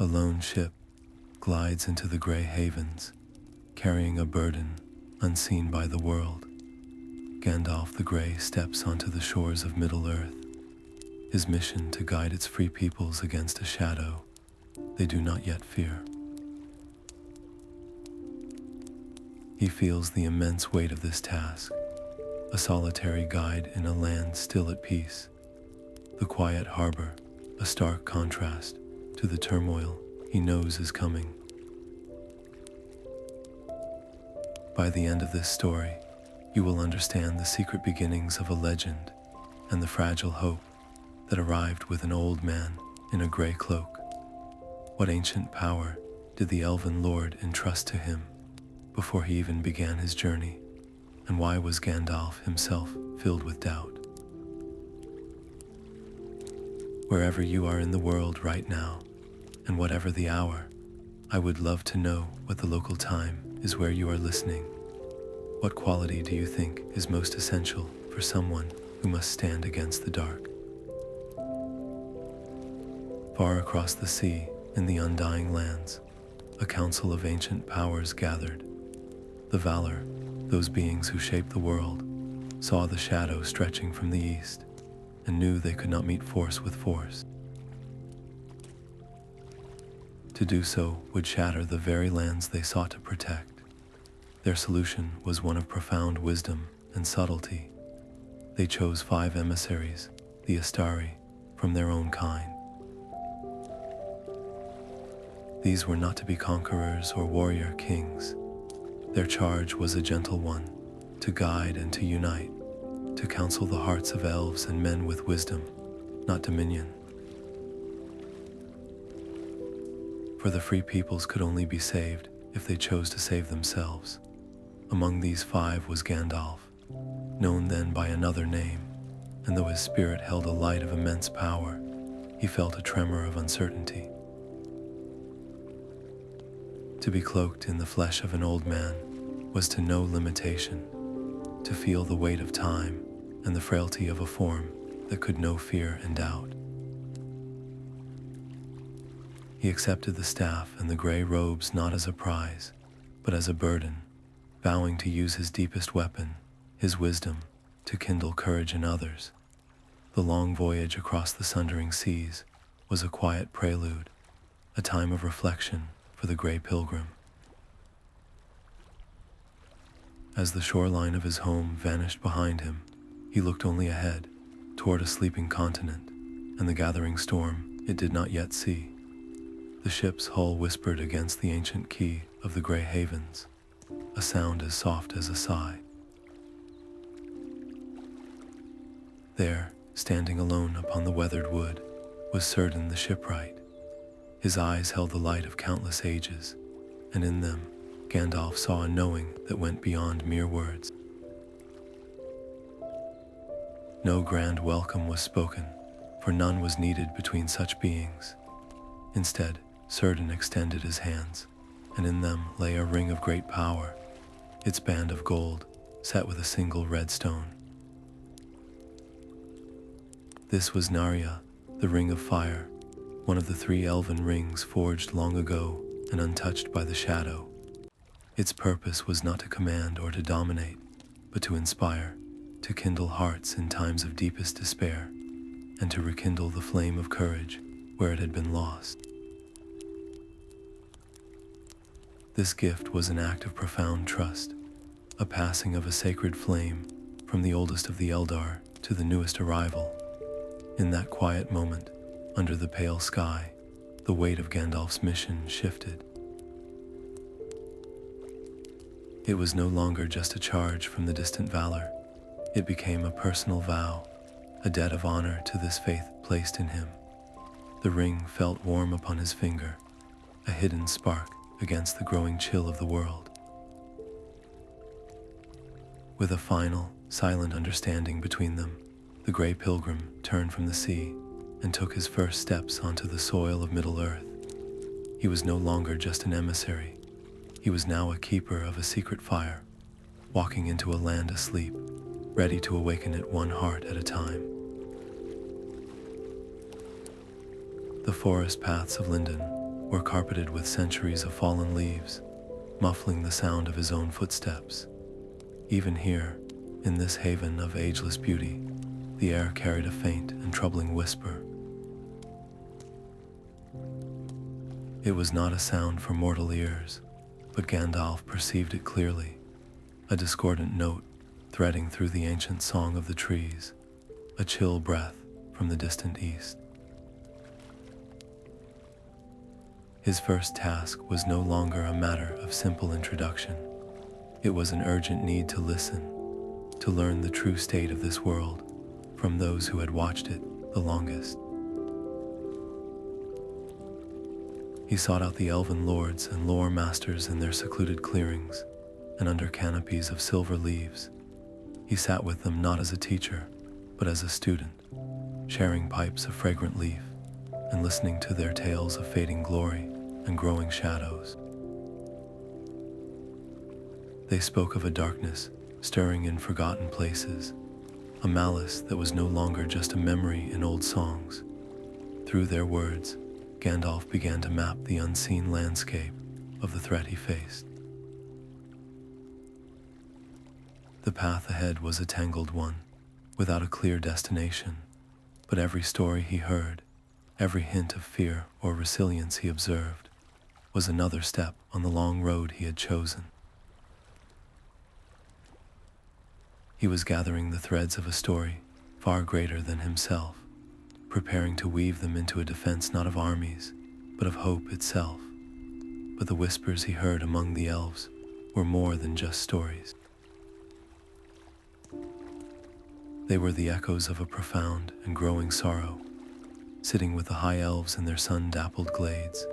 lone ship glides into the gray havens, carrying a burden unseen by the world. Gandalf the Grey steps onto the shores of Middle-earth, his mission to guide its free peoples against a shadow they do not yet fear. He feels the immense weight of this task, a solitary guide in a land still at peace. The quiet harbor, a stark contrast to the turmoil he knows is coming. By the end of this story, you will understand the secret beginnings of a legend and the fragile hope that arrived with an old man in a gray cloak. What ancient power did the Elven Lord entrust to him before he even began his journey? And why was Gandalf himself filled with doubt? Wherever you are in the world right now, and whatever the hour, I would love to know what the local time is where you are listening. What quality do you think is most essential for someone who must stand against the dark? Far across the sea, in the undying lands, a council of ancient powers gathered. The Valar, those beings who shaped the world, saw the shadow stretching from the east and knew they could not meet force with force. To do so would shatter the very lands they sought to protect. Their solution was one of profound wisdom and subtlety. They chose 5 emissaries, the Istari, from their own kind. These were not to be conquerors or warrior kings. Their charge was a gentle one, to guide and to unite, to counsel the hearts of elves and men with wisdom, not dominion. For the free peoples could only be saved if they chose to save themselves. Among these 5 was Gandalf, known then by another name, and though his spirit held a light of immense power, he felt a tremor of uncertainty. To be cloaked in the flesh of an old man was to know limitation, to feel the weight of time and the frailty of a form that could know fear and doubt. He accepted the staff and the gray robes not as a prize, but as a burden, vowing to use his deepest weapon, his wisdom, to kindle courage in others. The long voyage across the sundering seas was a quiet prelude, a time of reflection for the gray pilgrim. As the shoreline of his home vanished behind him, he looked only ahead, toward a sleeping continent, and the gathering storm it did not yet see. The ship's hull whispered against the ancient quay of the gray havens, a sound as soft as a sigh. There, standing alone upon the weathered wood, was Círdan the Shipwright. His eyes held the light of countless ages, and in them, Gandalf saw a knowing that went beyond mere words. No grand welcome was spoken, for none was needed between such beings. Instead, Círdan extended his hands, and in them lay a ring of great power, its band of gold set with a single red stone. This was Narya, the Ring of Fire, one of the 3 elven rings forged long ago and untouched by the shadow. Its purpose was not to command or to dominate, but to inspire, to kindle hearts in times of deepest despair, and to rekindle the flame of courage where it had been lost. This gift was an act of profound trust, a passing of a sacred flame from the oldest of the Eldar to the newest arrival. In that quiet moment, under the pale sky, the weight of Gandalf's mission shifted. It was no longer just a charge from the distant Valar. It became a personal vow, a debt of honor to this faith placed in him. The ring felt warm upon his finger, a hidden spark against the growing chill of the world. With a final, silent understanding between them, the gray pilgrim turned from the sea and took his first steps onto the soil of Middle-earth. He was no longer just an emissary. He was now a keeper of a secret fire, walking into a land asleep, ready to awaken it one heart at a time. The forest paths of Lindon were carpeted with centuries of fallen leaves, muffling the sound of his own footsteps. Even here, in this haven of ageless beauty, the air carried a faint and troubling whisper. It was not a sound for mortal ears, but Gandalf perceived it clearly, a discordant note threading through the ancient song of the trees, a chill breath from the distant east. His first task was no longer a matter of simple introduction. It was an urgent need to listen, to learn the true state of this world from those who had watched it the longest. He sought out the elven lords and lore masters in their secluded clearings and under canopies of silver leaves. He sat with them not as a teacher, but as a student, sharing pipes of fragrant leaf and listening to their tales of fading glory and growing shadows. They spoke of a darkness stirring in forgotten places, a malice that was no longer just a memory in old songs. Through their words, Gandalf began to map the unseen landscape of the threat he faced. The path ahead was a tangled one, without a clear destination, but every story he heard, every hint of fear or resilience he observed, was another step on the long road he had chosen. He was gathering the threads of a story far greater than himself, preparing to weave them into a defense not of armies, but of hope itself. But the whispers he heard among the elves were more than just stories. They were the echoes of a profound and growing sorrow. Sitting with the high elves in their sun-dappled glades,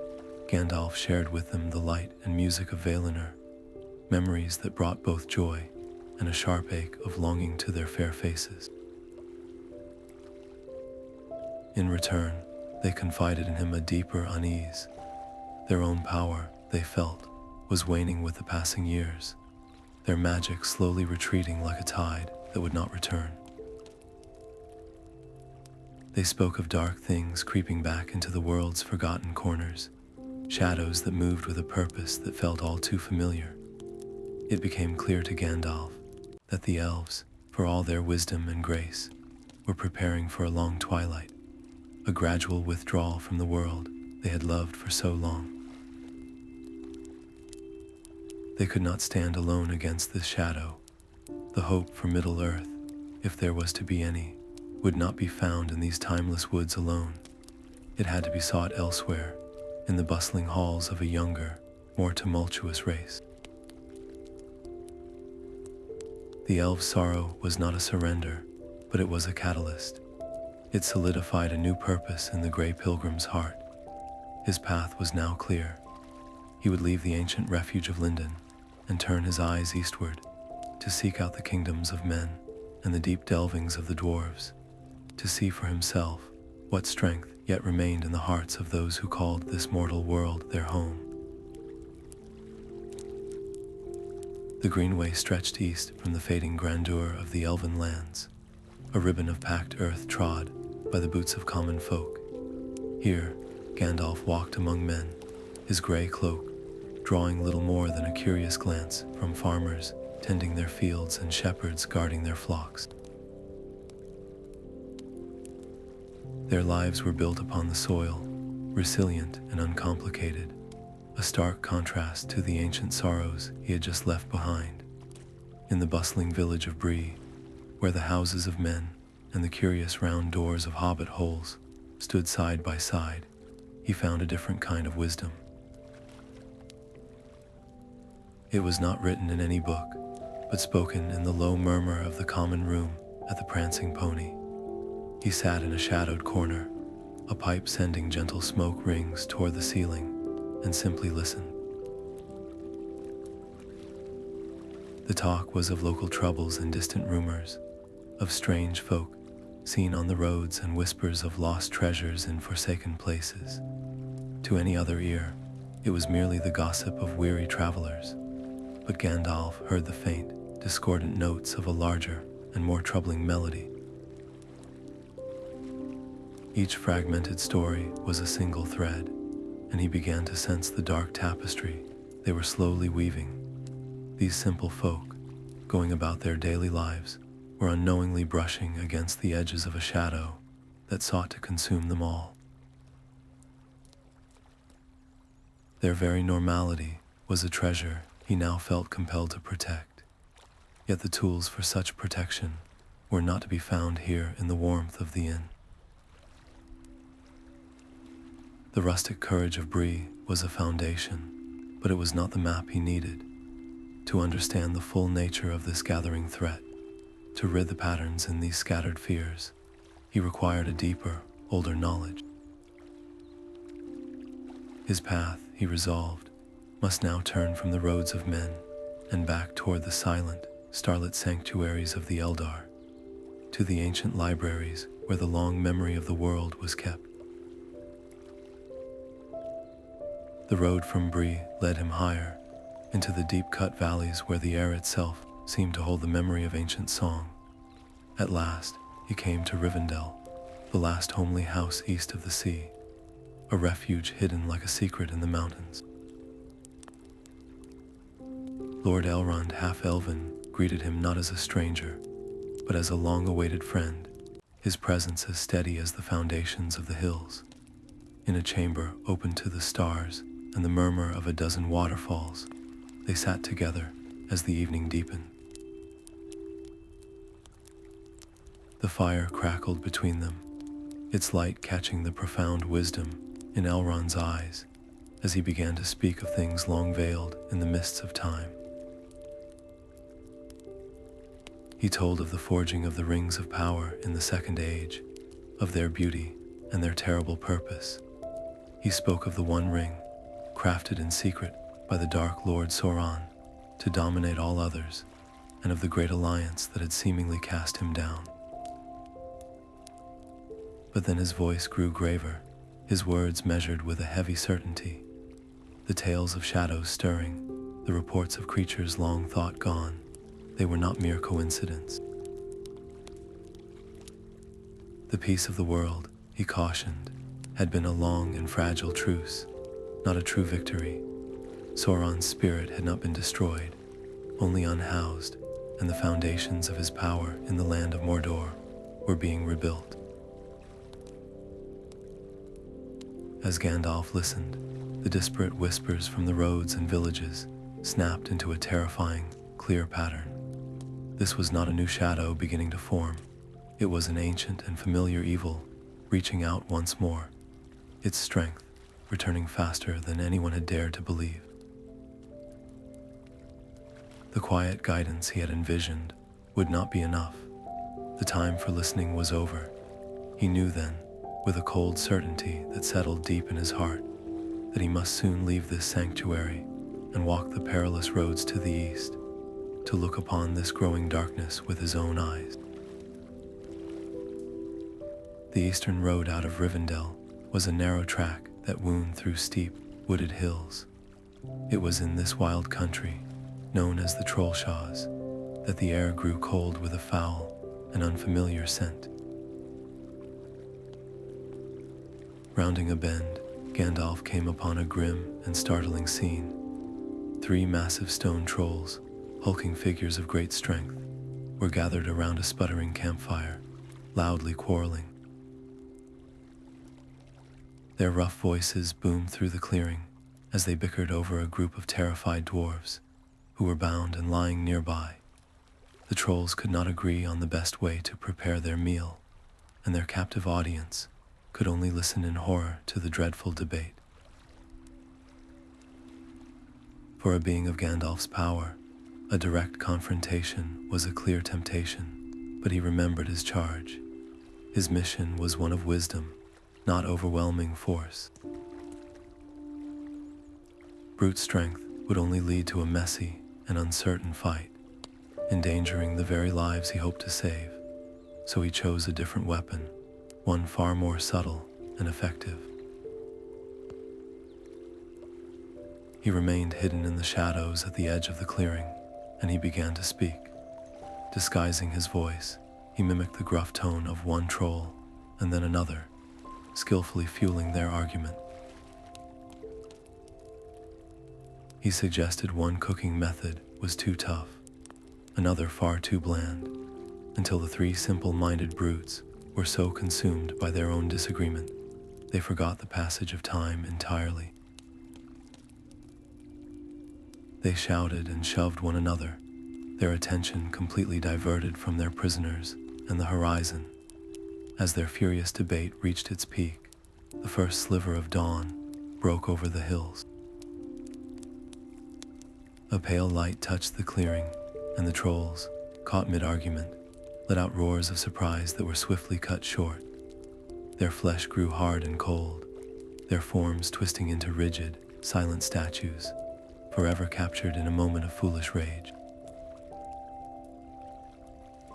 Gandalf shared with them the light and music of Valinor, memories that brought both joy and a sharp ache of longing to their fair faces. In return, they confided in him a deeper unease. Their own power, they felt, was waning with the passing years, their magic slowly retreating like a tide that would not return. They spoke of dark things creeping back into the world's forgotten corners, shadows that moved with a purpose that felt all too familiar. It became clear to Gandalf that the elves, for all their wisdom and grace, were preparing for a long twilight, a gradual withdrawal from the world they had loved for so long. They could not stand alone against this shadow. The hope for Middle-earth, if there was to be any, would not be found in these timeless woods alone. It had to be sought elsewhere, in the bustling halls of a younger, more tumultuous race. The elves' sorrow was not a surrender, but it was a catalyst. It solidified a new purpose in the Grey Pilgrim's heart. His path was now clear. He would leave the ancient refuge of Lindon and turn his eyes eastward to seek out the kingdoms of men and the deep delvings of the dwarves, to see for himself what strength yet remained in the hearts of those who called this mortal world their home. The greenway stretched east from the fading grandeur of the elven lands, a ribbon of packed earth trod by the boots of common folk. Here, Gandalf walked among men, his grey cloak drawing little more than a curious glance from farmers tending their fields and shepherds guarding their flocks. Their lives were built upon the soil, resilient and uncomplicated, a stark contrast to the ancient sorrows he had just left behind. In the bustling village of Bree, where the houses of men and the curious round doors of hobbit holes stood side by side, he found a different kind of wisdom. It was not written in any book, but spoken in the low murmur of the common room at the Prancing Pony. He sat in a shadowed corner, a pipe sending gentle smoke rings toward the ceiling, and simply listened. The talk was of local troubles and distant rumors, of strange folk seen on the roads and whispers of lost treasures in forsaken places. To any other ear, it was merely the gossip of weary travelers, but Gandalf heard the faint, discordant notes of a larger and more troubling melody. Each fragmented story was a single thread, and he began to sense the dark tapestry they were slowly weaving. These simple folk, going about their daily lives, were unknowingly brushing against the edges of a shadow that sought to consume them all. Their very normality was a treasure he now felt compelled to protect. Yet the tools for such protection were not to be found here in the warmth of the inn. The rustic courage of Bree was a foundation, but it was not the map he needed. To understand the full nature of this gathering threat, to rid the patterns in these scattered fears, he required a deeper, older knowledge. His path, he resolved, must now turn from the roads of men and back toward the silent, starlit sanctuaries of the Eldar, to the ancient libraries where the long memory of the world was kept. The road from Bree led him higher, into the deep-cut valleys where the air itself seemed to hold the memory of ancient song. At last, he came to Rivendell, the last homely house east of the sea, a refuge hidden like a secret in the mountains. Lord Elrond, half-elven, greeted him not as a stranger, but as a long-awaited friend, his presence as steady as the foundations of the hills. In a chamber open to the stars and the murmur of a dozen waterfalls, they sat together as the evening deepened. The fire crackled between them, its light catching the profound wisdom in Elrond's eyes as he began to speak of things long veiled in the mists of time. He told of the forging of the rings of power in the Second Age, of their beauty and their terrible purpose. He spoke of the One Ring, crafted in secret by the Dark Lord Sauron to dominate all others, and of the great alliance that had seemingly cast him down. But then his voice grew graver, his words measured with a heavy certainty. The tales of shadows stirring, the reports of creatures long thought gone, they were not mere coincidence. The peace of the world, he cautioned, had been a long and fragile truce, not a true victory. Sauron's spirit had not been destroyed, only unhoused, and the foundations of his power in the land of Mordor were being rebuilt. As Gandalf listened, the disparate whispers from the roads and villages snapped into a terrifying, clear pattern. This was not a new shadow beginning to form. It was an ancient and familiar evil reaching out once more, its strength returning faster than anyone had dared to believe. The quiet guidance he had envisioned would not be enough. The time for listening was over. He knew then, with a cold certainty that settled deep in his heart, that he must soon leave this sanctuary and walk the perilous roads to the east, to look upon this growing darkness with his own eyes. The eastern road out of Rivendell was a narrow track that wound through steep, wooded hills. It was in this wild country, known as the Trollshaws, that the air grew cold with a foul and unfamiliar scent. Rounding a bend, Gandalf came upon a grim and startling scene. 3 massive stone trolls, hulking figures of great strength, were gathered around a sputtering campfire, loudly quarreling. Their rough voices boomed through the clearing as they bickered over a group of terrified dwarves who were bound and lying nearby. The trolls could not agree on the best way to prepare their meal, and their captive audience could only listen in horror to the dreadful debate. For a being of Gandalf's power, a direct confrontation was a clear temptation, but he remembered his charge. His mission was one of wisdom, not overwhelming force. Brute strength would only lead to a messy and uncertain fight, endangering the very lives he hoped to save, so he chose a different weapon, one far more subtle and effective. He remained hidden in the shadows at the edge of the clearing, and he began to speak. Disguising his voice, he mimicked the gruff tone of one troll and then another, skillfully fueling their argument. He suggested one cooking method was too tough, another far too bland, until the three simple-minded brutes were so consumed by their own disagreement, they forgot the passage of time entirely. They shouted and shoved one another, their attention completely diverted from their prisoners and the horizon. As their furious debate reached its peak, the first sliver of dawn broke over the hills. A pale light touched the clearing, and the trolls, caught mid-argument, let out roars of surprise that were swiftly cut short. Their flesh grew hard and cold, their forms twisting into rigid, silent statues, forever captured in a moment of foolish rage.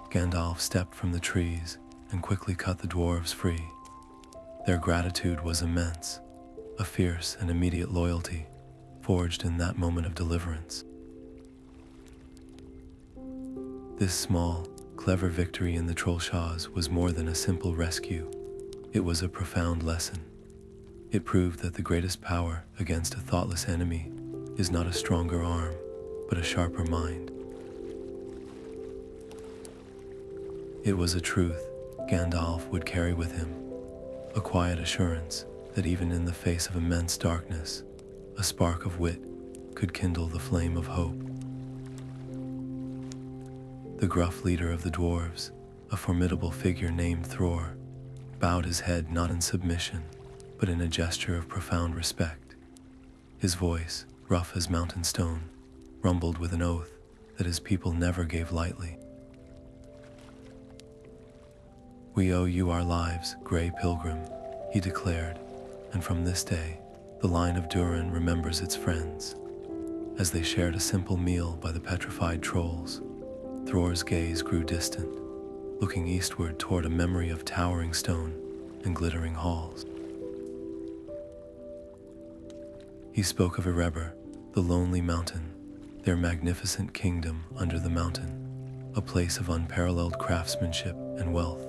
Gandalf stepped from the trees and quickly cut the dwarves free. Their gratitude was immense, a fierce and immediate loyalty, forged in that moment of deliverance. This small, clever victory in the Trollshaws was more than a simple rescue. It was a profound lesson. It proved that the greatest power against a thoughtless enemy is not a stronger arm, but a sharper mind. It was a truth Gandalf would carry with him, a quiet assurance that even in the face of immense darkness, a spark of wit could kindle the flame of hope. The gruff leader of the dwarves, a formidable figure named Thror, bowed his head not in submission, but in a gesture of profound respect. His voice, rough as mountain stone, rumbled with an oath that his people never gave lightly. "We owe you our lives, Grey Pilgrim," he declared, and from this day, the line of Durin remembers its friends. As they shared a simple meal by the petrified trolls, Thror's gaze grew distant, looking eastward toward a memory of towering stone and glittering halls. He spoke of Erebor, the lonely mountain, their magnificent kingdom under the mountain, a place of unparalleled craftsmanship and wealth.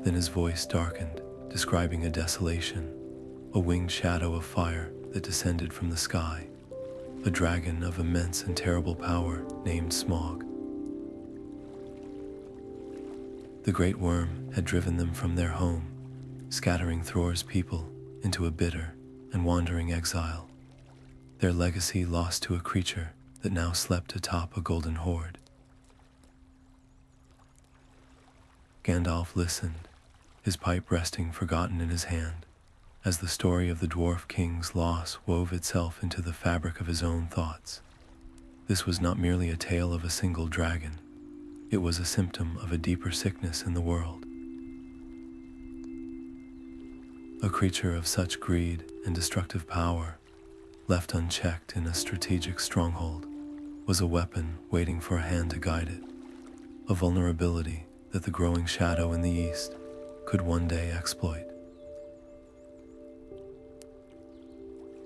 Then his voice darkened, describing a desolation, a winged shadow of fire that descended from the sky, a dragon of immense and terrible power named Smaug. The great worm had driven them from their home, scattering Thror's people into a bitter and wandering exile, their legacy lost to a creature that now slept atop a golden hoard. Gandalf listened, his pipe resting forgotten in his hand, as the story of the dwarf king's loss wove itself into the fabric of his own thoughts. This was not merely a tale of a single dragon. It was a symptom of a deeper sickness in the world. A creature of such greed and destructive power, left unchecked in a strategic stronghold, was a weapon waiting for a hand to guide it, a vulnerability that the growing shadow in the east could one day exploit.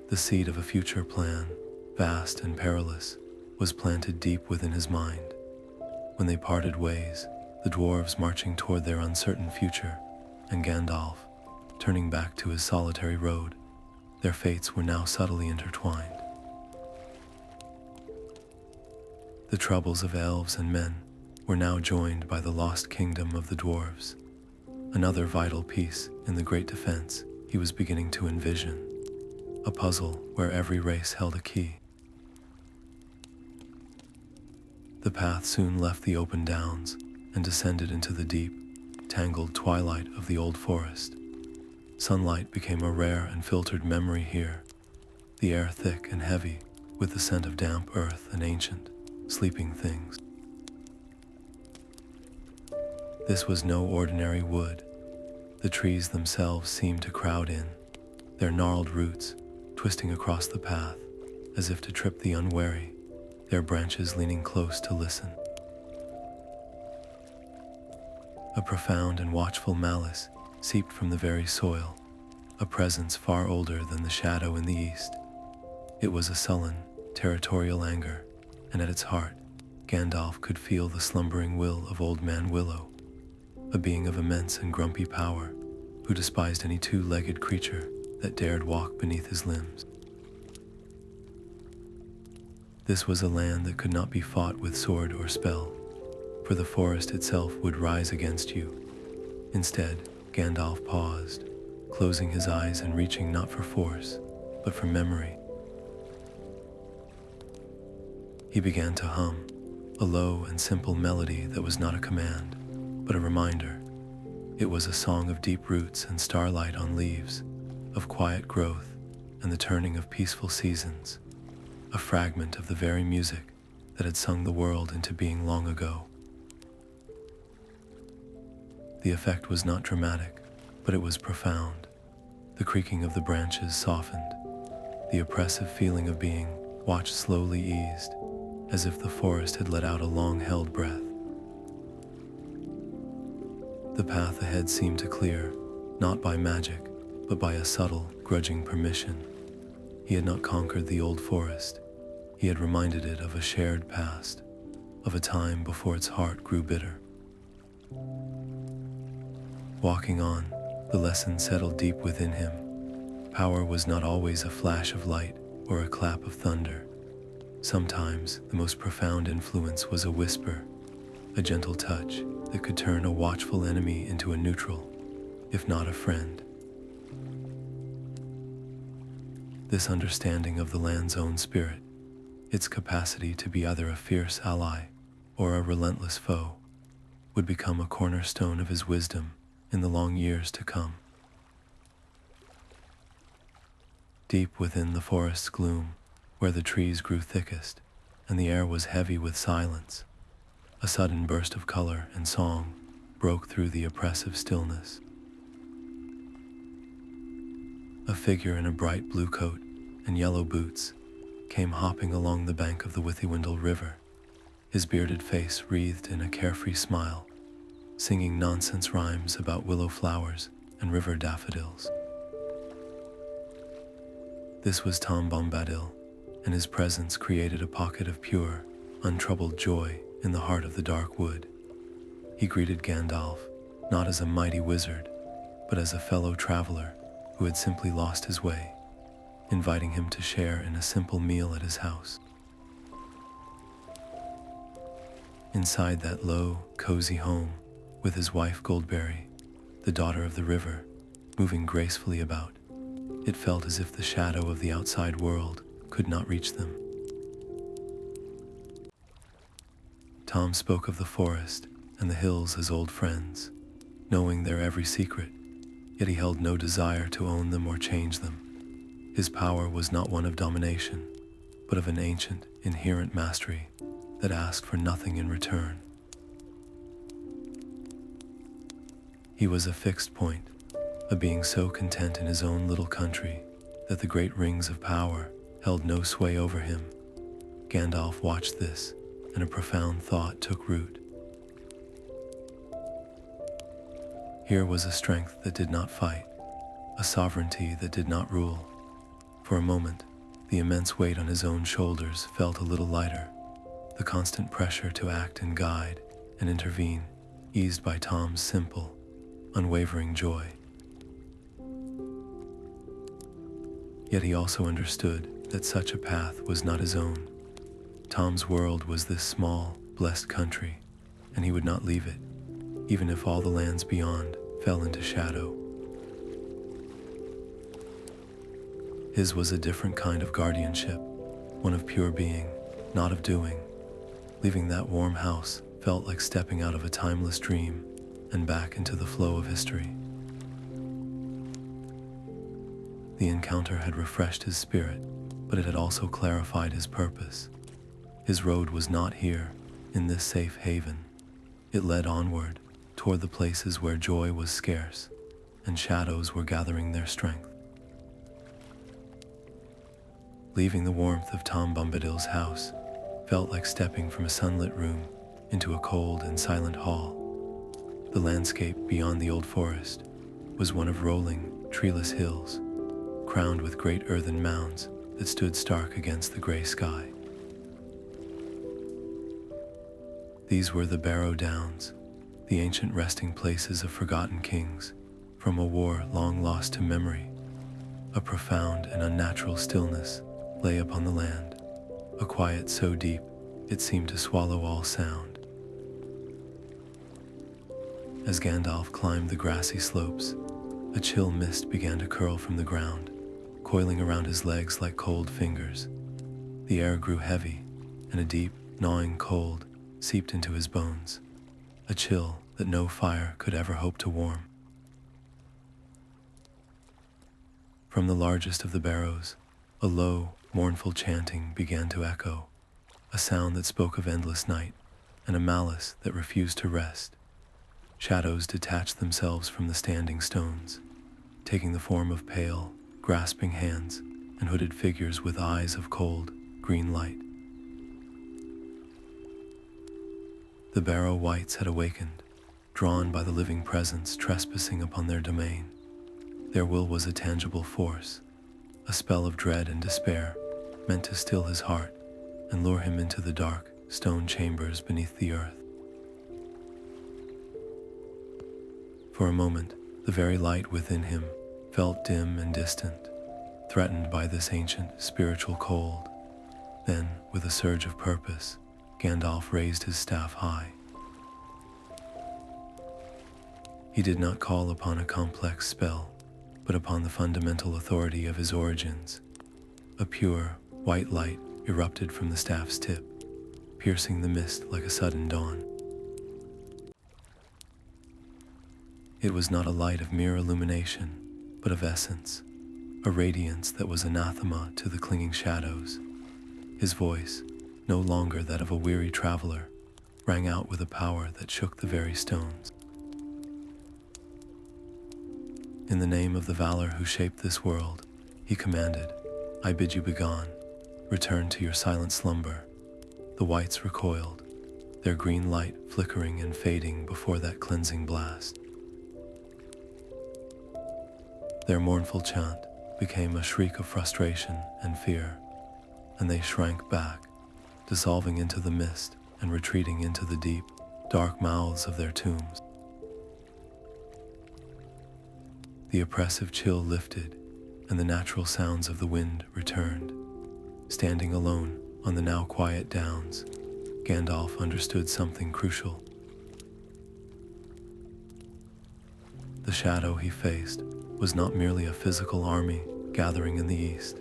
The seed of a future plan, vast and perilous, was planted deep within his mind. When they parted ways, the dwarves marching toward their uncertain future, and Gandalf turning back to his solitary road, their fates were now subtly intertwined. The troubles of elves and men were now joined by the lost kingdom of the dwarves, another vital piece in the great defense he was beginning to envision, a puzzle where every race held a key. The path soon left the open downs and descended into the deep, tangled twilight of the old forest. Sunlight became a rare and filtered memory here, the air thick and heavy with the scent of damp earth and ancient, sleeping things. This was no ordinary wood. The trees themselves seemed to crowd in, their gnarled roots twisting across the path as if to trip the unwary, their branches leaning close to listen. A profound and watchful malice seeped from the very soil, a presence far older than the shadow in the east. It was a sullen, territorial anger, and at its heart, Gandalf could feel the slumbering will of Old Man Willow, a being of immense and grumpy power, who despised any two-legged creature that dared walk beneath his limbs. This was a land that could not be fought with sword or spell, for the forest itself would rise against you. Instead, Gandalf paused, closing his eyes and reaching not for force, but for memory. He began to hum, a low and simple melody that was not a command, but a reminder. It was a song of deep roots and starlight on leaves, of quiet growth and the turning of peaceful seasons, a fragment of the very music that had sung the world into being long ago. The effect was not dramatic, but it was profound. The creaking of the branches softened. The oppressive feeling of being watched slowly eased, as if the forest had let out a long-held breath. The path ahead seemed to clear, not by magic, but by a subtle, grudging permission. He had not conquered the old forest. He had reminded it of a shared past, of a time before its heart grew bitter. Walking on, the lesson settled deep within him. Power was not always a flash of light or a clap of thunder. Sometimes the most profound influence was a whisper, a gentle touch that could turn a watchful enemy into a neutral, if not a friend. This understanding of the land's own spirit, its capacity to be either a fierce ally or a relentless foe, would become a cornerstone of his wisdom in the long years to come. Deep within the forest's gloom, where the trees grew thickest and the air was heavy with silence, a sudden burst of color and song broke through the oppressive stillness. A figure in a bright blue coat and yellow boots came hopping along the bank of the Withywindle River, his bearded face wreathed in a carefree smile, singing nonsense rhymes about willow flowers and river daffodils. This was Tom Bombadil, and his presence created a pocket of pure, untroubled joy in the heart of the dark wood. He greeted Gandalf, not as a mighty wizard, but as a fellow traveler who had simply lost his way, inviting him to share in a simple meal at his house. Inside that low, cozy home, with his wife Goldberry, the daughter of the river, moving gracefully about, it felt as if the shadow of the outside world could not reach them. Tom spoke of the forest and the hills as old friends, knowing their every secret, yet he held no desire to own them or change them. His power was not one of domination, but of an ancient, inherent mastery that asked for nothing in return. He was a fixed point, a being so content in his own little country that the great rings of power held no sway over him. Gandalf watched this, and a profound thought took root. Here was a strength that did not fight, a sovereignty that did not rule. For a moment, the immense weight on his own shoulders felt a little lighter, the constant pressure to act and guide and intervene eased by Tom's simple, unwavering joy. Yet he also understood that such a path was not his own. Tom's world was this small, blessed country, and he would not leave it, even if all the lands beyond fell into shadow. His was a different kind of guardianship, one of pure being, not of doing. Leaving that warm house felt like stepping out of a timeless dream and back into the flow of history. The encounter had refreshed his spirit, but it had also clarified his purpose. His road was not here, in this safe haven. It led onward, toward the places where joy was scarce, and shadows were gathering their strength. Leaving the warmth of Tom Bombadil's house felt like stepping from a sunlit room into a cold and silent hall. The landscape beyond the old forest was one of rolling, treeless hills, crowned with great earthen mounds that stood stark against the gray sky. These were the Barrow-downs, the ancient resting places of forgotten kings, from a war long lost to memory. A profound and unnatural stillness lay upon the land, a quiet so deep it seemed to swallow all sound. As Gandalf climbed the grassy slopes, a chill mist began to curl from the ground, coiling around his legs like cold fingers. The air grew heavy, and a deep, gnawing cold seeped into his bones, a chill that no fire could ever hope to warm. From the largest of the barrows, a low, mournful chanting began to echo, a sound that spoke of endless night and a malice that refused to rest. Shadows detached themselves from the standing stones, taking the form of pale, grasping hands and hooded figures with eyes of cold, green light. The Barrow Wights had awakened, drawn by the living presence trespassing upon their domain. Their will was a tangible force, a spell of dread and despair, meant to still his heart and lure him into the dark, stone chambers beneath the earth. For a moment, the very light within him felt dim and distant, threatened by this ancient spiritual cold. Then, with a surge of purpose, Gandalf raised his staff high. He did not call upon a complex spell, but upon the fundamental authority of his origins. A pure, white light erupted from the staff's tip, piercing the mist like a sudden dawn. It was not a light of mere illumination, but of essence, a radiance that was anathema to the clinging shadows. His voice, no longer that of a weary traveler, rang out with a power that shook the very stones. In the name of the valor who shaped this world, he commanded, "I bid you begone. Return to your silent slumber." The wights recoiled, their green light flickering and fading before that cleansing blast. Their mournful chant became a shriek of frustration and fear, and they shrank back, dissolving into the mist and retreating into the deep, dark mouths of their tombs. The oppressive chill lifted, and the natural sounds of the wind returned. Standing alone on the now quiet downs, Gandalf understood something crucial. The shadow he faced was not merely a physical army gathering in the east.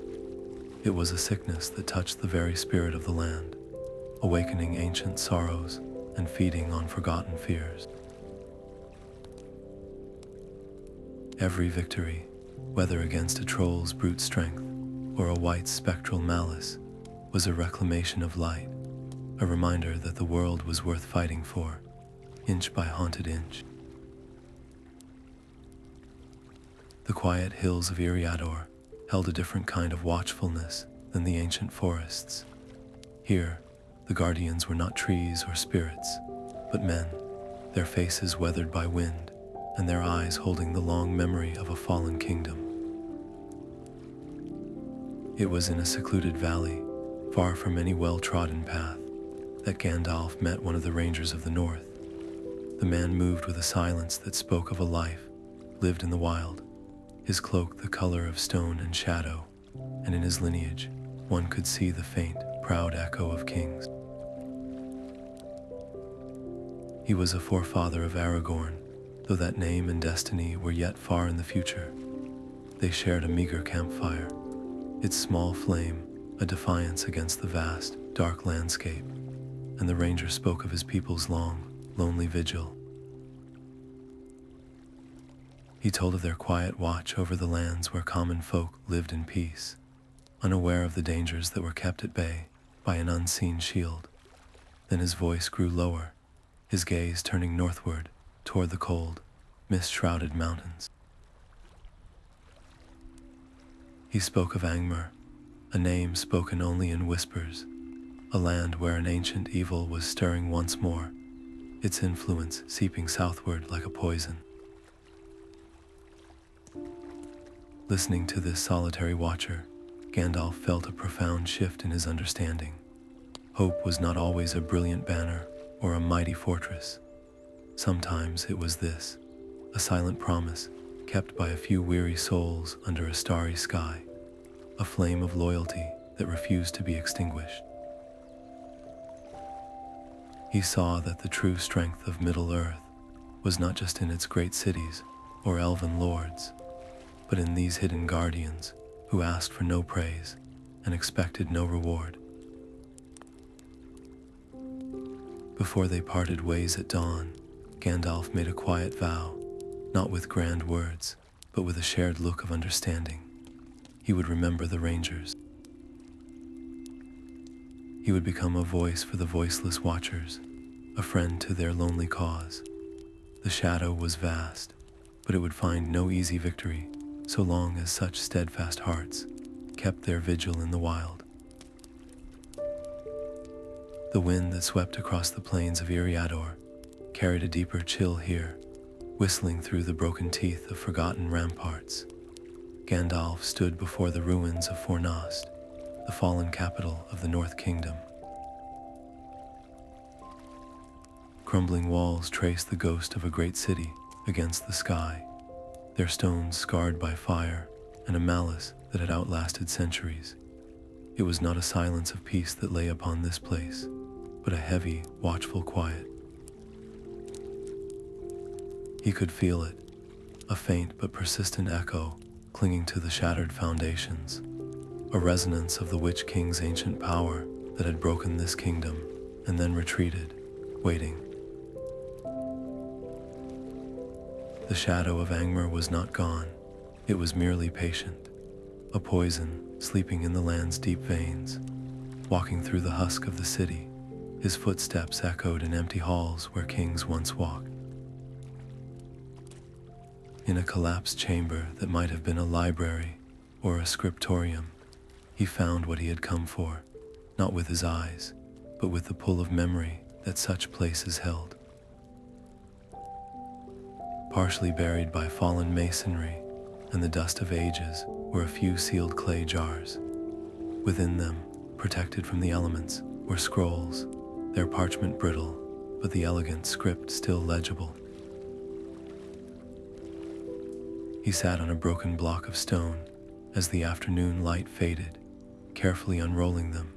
It was a sickness that touched the very spirit of the land, awakening ancient sorrows and feeding on forgotten fears. Every victory, whether against a troll's brute strength or a wight's spectral malice, was a reclamation of light, a reminder that the world was worth fighting for, inch by haunted inch. The quiet hills of Eriador held a different kind of watchfulness than the ancient forests. Here, the guardians were not trees or spirits, but men, their faces weathered by wind, and their eyes holding the long memory of a fallen kingdom. It was in a secluded valley, far from any well-trodden path, that Gandalf met one of the rangers of the north. The man moved with a silence that spoke of a life lived in the wild, his cloak the color of stone and shadow, and in his lineage one could see the faint, proud echo of kings. He was a forefather of Aragorn, though that name and destiny were yet far in the future. They shared a meager campfire, its small flame a defiance against the vast, dark landscape, and the ranger spoke of his people's long, lonely vigil. He told of their quiet watch over the lands where common folk lived in peace, unaware of the dangers that were kept at bay by an unseen shield. Then his voice grew lower, his gaze turning northward toward the cold, mist-shrouded mountains. He spoke of Angmar, a name spoken only in whispers, a land where an ancient evil was stirring once more, its influence seeping southward like a poison. Listening to this solitary watcher, Gandalf felt a profound shift in his understanding. Hope was not always a brilliant banner or a mighty fortress. Sometimes it was this, a silent promise kept by a few weary souls under a starry sky, a flame of loyalty that refused to be extinguished. He saw that the true strength of Middle-earth was not just in its great cities or elven lords, but in these hidden guardians who asked for no praise and expected no reward. Before they parted ways at dawn, Gandalf made a quiet vow, not with grand words, but with a shared look of understanding. He would remember the Rangers. He would become a voice for the voiceless Watchers, a friend to their lonely cause. The shadow was vast, but it would find no easy victory so long as such steadfast hearts kept their vigil in the wild. The wind that swept across the plains of Eriador carried a deeper chill here, whistling through the broken teeth of forgotten ramparts. Gandalf stood before the ruins of Fornost, the fallen capital of the North Kingdom. Crumbling walls traced the ghost of a great city against the sky, their stones scarred by fire and a malice that had outlasted centuries. It was not a silence of peace that lay upon this place, but a heavy, watchful quiet. He could feel it, a faint but persistent echo clinging to the shattered foundations, a resonance of the Witch King's ancient power that had broken this kingdom and then retreated, waiting. The shadow of Angmar was not gone, it was merely patient, a poison sleeping in the land's deep veins. Walking through the husk of the city, his footsteps echoed in empty halls where kings once walked. In a collapsed chamber that might have been a library or a scriptorium, he found what he had come for, not with his eyes, but with the pull of memory that such places held. Partially buried by fallen masonry and the dust of ages were a few sealed clay jars. Within them, protected from the elements, were scrolls, their parchment brittle, but the elegant script still legible. He sat on a broken block of stone as the afternoon light faded, carefully unrolling them.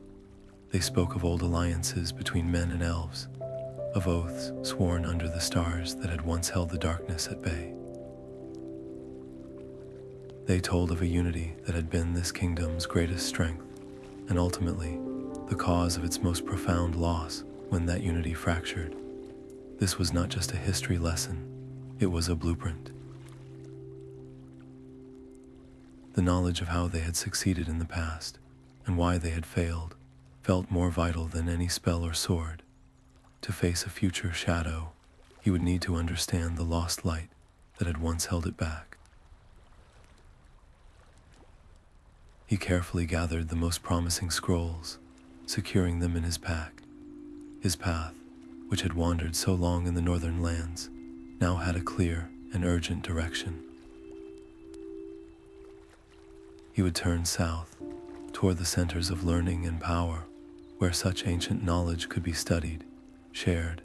They spoke of old alliances between men and elves, of oaths sworn under the stars that had once held the darkness at bay. They told of a unity that had been this kingdom's greatest strength, and ultimately, the cause of its most profound loss when that unity fractured. This was not just a history lesson, it was a blueprint. The knowledge of how they had succeeded in the past, and why they had failed, felt more vital than any spell or sword. To face a future shadow, he would need to understand the lost light that had once held it back. He carefully gathered the most promising scrolls, securing them in his pack. His path, which had wandered so long in the northern lands, now had a clear and urgent direction. He would turn south, toward the centers of learning and power, where such ancient knowledge could be studied, shared,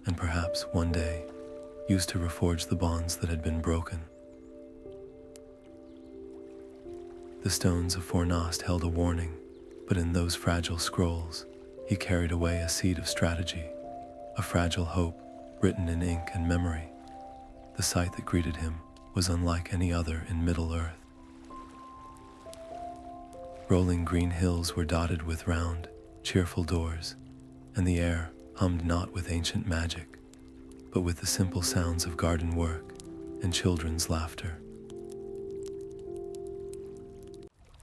and perhaps one day used to reforge the bonds that had been broken. The stones of Fornost held a warning, but in those fragile scrolls, he carried away a seed of strategy, a fragile hope written in ink and memory. The sight that greeted him was unlike any other in Middle-earth. Rolling green hills were dotted with round, cheerful doors, and the air hummed not with ancient magic, but with the simple sounds of garden work and children's laughter.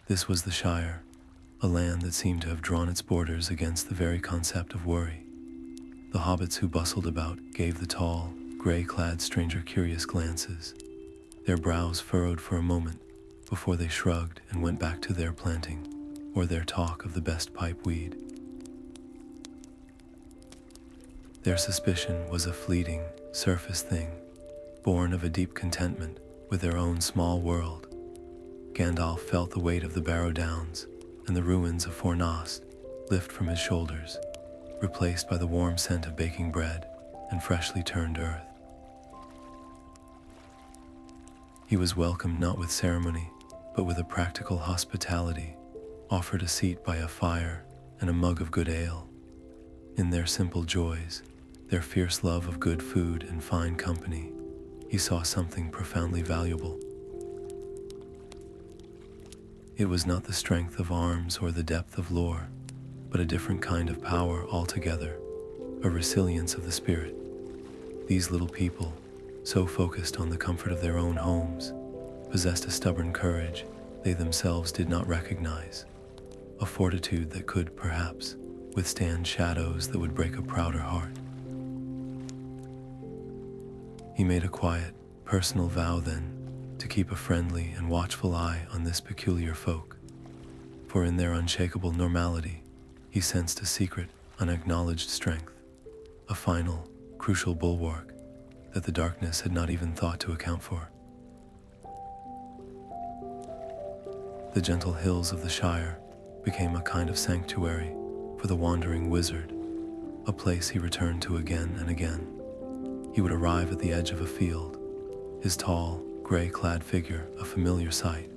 This was the Shire, a land that seemed to have drawn its borders against the very concept of worry. The hobbits who bustled about gave the tall, gray-clad stranger curious glances, their brows furrowed for a moment before they shrugged and went back to their planting or their talk of the best pipe weed. Their suspicion was a fleeting, surface thing, born of a deep contentment with their own small world. Gandalf felt the weight of the Barrow-downs and the ruins of Fornost lift from his shoulders, replaced by the warm scent of baking bread and freshly turned earth. He was welcomed not with ceremony, but with a practical hospitality, offered a seat by a fire and a mug of good ale. In their simple joys, their fierce love of good food and fine company, he saw something profoundly valuable. It was not the strength of arms or the depth of lore, but a different kind of power altogether, a resilience of the spirit. These little people, so focused on the comfort of their own homes, possessed a stubborn courage they themselves did not recognize, a fortitude that could, perhaps, withstand shadows that would break a prouder heart. He made a quiet, personal vow then to keep a friendly and watchful eye on this peculiar folk, for in their unshakable normality, he sensed a secret, unacknowledged strength, a final, crucial bulwark that the darkness had not even thought to account for. The gentle hills of the Shire became a kind of sanctuary for the wandering wizard, a place he returned to again and again. He would arrive at the edge of a field, his tall, gray-clad figure a familiar sight,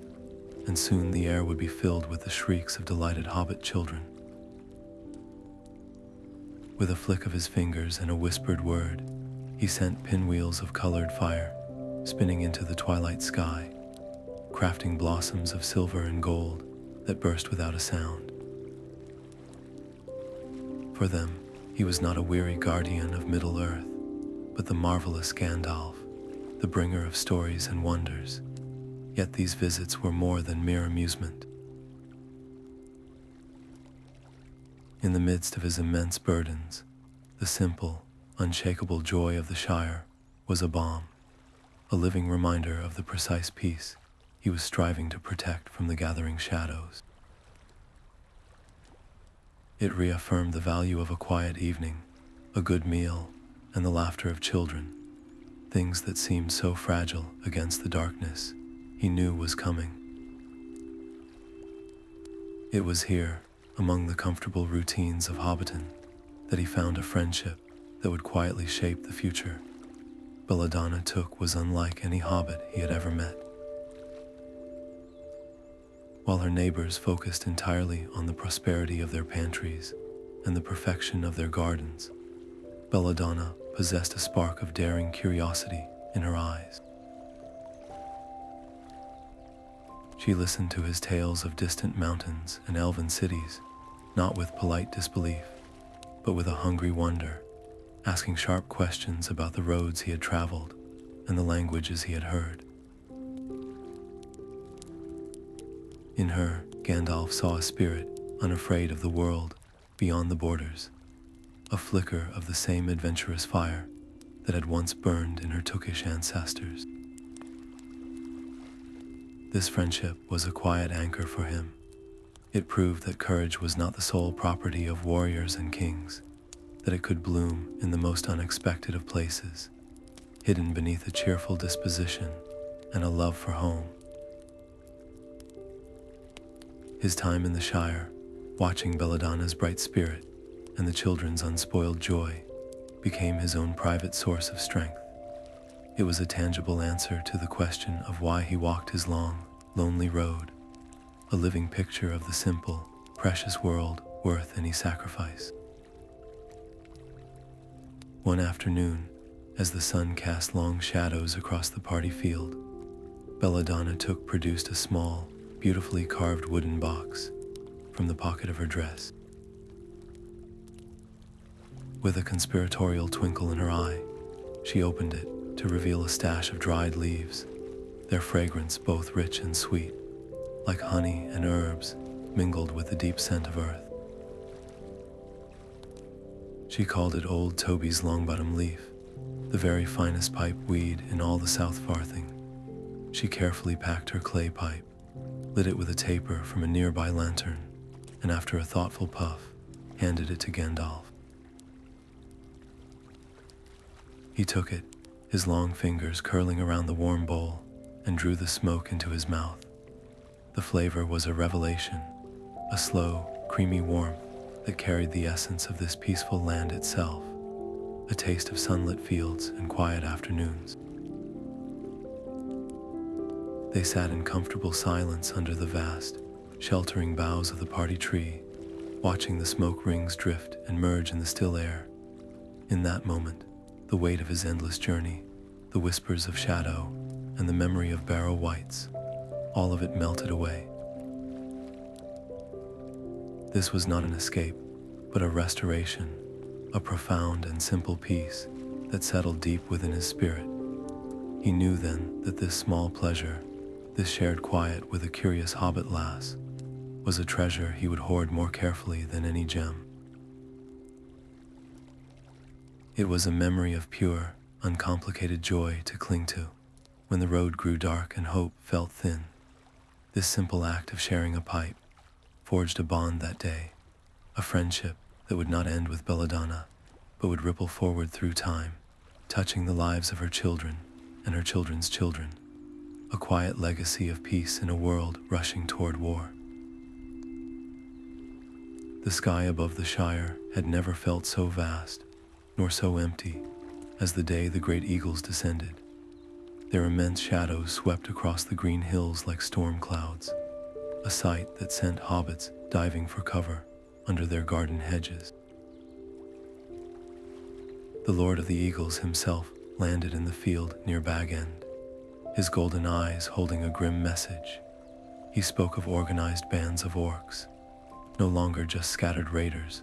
and soon the air would be filled with the shrieks of delighted hobbit children. With a flick of his fingers and a whispered word, he sent pinwheels of colored fire spinning into the twilight sky, crafting blossoms of silver and gold that burst without a sound. For them, he was not a weary guardian of Middle-earth, but the marvelous Gandalf, the bringer of stories and wonders. Yet these visits were more than mere amusement. In the midst of his immense burdens, the simple, unshakable joy of the Shire was a balm, a living reminder of the precise peace he was striving to protect from the gathering shadows. It reaffirmed the value of a quiet evening, a good meal, and the laughter of children, things that seemed so fragile against the darkness he knew was coming. It was here, among the comfortable routines of Hobbiton, that he found a friendship that would quietly shape the future. Belladonna Took was unlike any hobbit he had ever met. While her neighbors focused entirely on the prosperity of their pantries and the perfection of their gardens, Belladonna possessed a spark of daring curiosity in her eyes. She listened to his tales of distant mountains and elven cities, not with polite disbelief, but with a hungry wonder, asking sharp questions about the roads he had traveled and the languages he had heard. In her, Gandalf saw a spirit unafraid of the world beyond the borders, a flicker of the same adventurous fire that had once burned in her Tookish ancestors. This friendship was a quiet anchor for him. It proved that courage was not the sole property of warriors and kings, that it could bloom in the most unexpected of places, hidden beneath a cheerful disposition and a love for home. His time in the Shire, watching Belladonna's bright spirit and the children's unspoiled joy, became his own private source of strength. It was a tangible answer to the question of why he walked his long, lonely road, a living picture of the simple, precious world worth any sacrifice. One afternoon, as the sun cast long shadows across the party field, Belladonna Took produced a small, beautifully carved wooden box from the pocket of her dress. With a conspiratorial twinkle in her eye, she opened it to reveal a stash of dried leaves, their fragrance both rich and sweet, like honey and herbs mingled with the deep scent of earth. She called it Old Toby's Longbottom Leaf, the very finest pipe weed in all the South Farthing. She carefully packed her clay pipe, lit it with a taper from a nearby lantern, and after a thoughtful puff, handed it to Gandalf. He took it, his long fingers curling around the warm bowl, and drew the smoke into his mouth. The flavor was a revelation, a slow, creamy warmth that carried the essence of this peaceful land itself, a taste of sunlit fields and quiet afternoons. They sat in comfortable silence under the vast, sheltering boughs of the party tree, watching the smoke rings drift and merge in the still air. In that moment, the weight of his endless journey, the whispers of shadow, and the memory of Barrow Wights, all of it melted away. This was not an escape, but a restoration, a profound and simple peace that settled deep within his spirit. He knew then that this small pleasure, this shared quiet with a curious hobbit lass, was a treasure he would hoard more carefully than any gem. It was a memory of pure, uncomplicated joy to cling to when the road grew dark and hope felt thin. This simple act of sharing a pipe forged a bond that day, a friendship that would not end with Belladonna, but would ripple forward through time, touching the lives of her children and her children's children, a quiet legacy of peace in a world rushing toward war. The sky above the Shire had never felt so vast, nor so empty, as the day the great eagles descended. Their immense shadows swept across the green hills like storm clouds, a sight that sent hobbits diving for cover under their garden hedges. The Lord of the Eagles himself landed in the field near Bag End, his golden eyes holding a grim message. He spoke of organized bands of orcs, no longer just scattered raiders,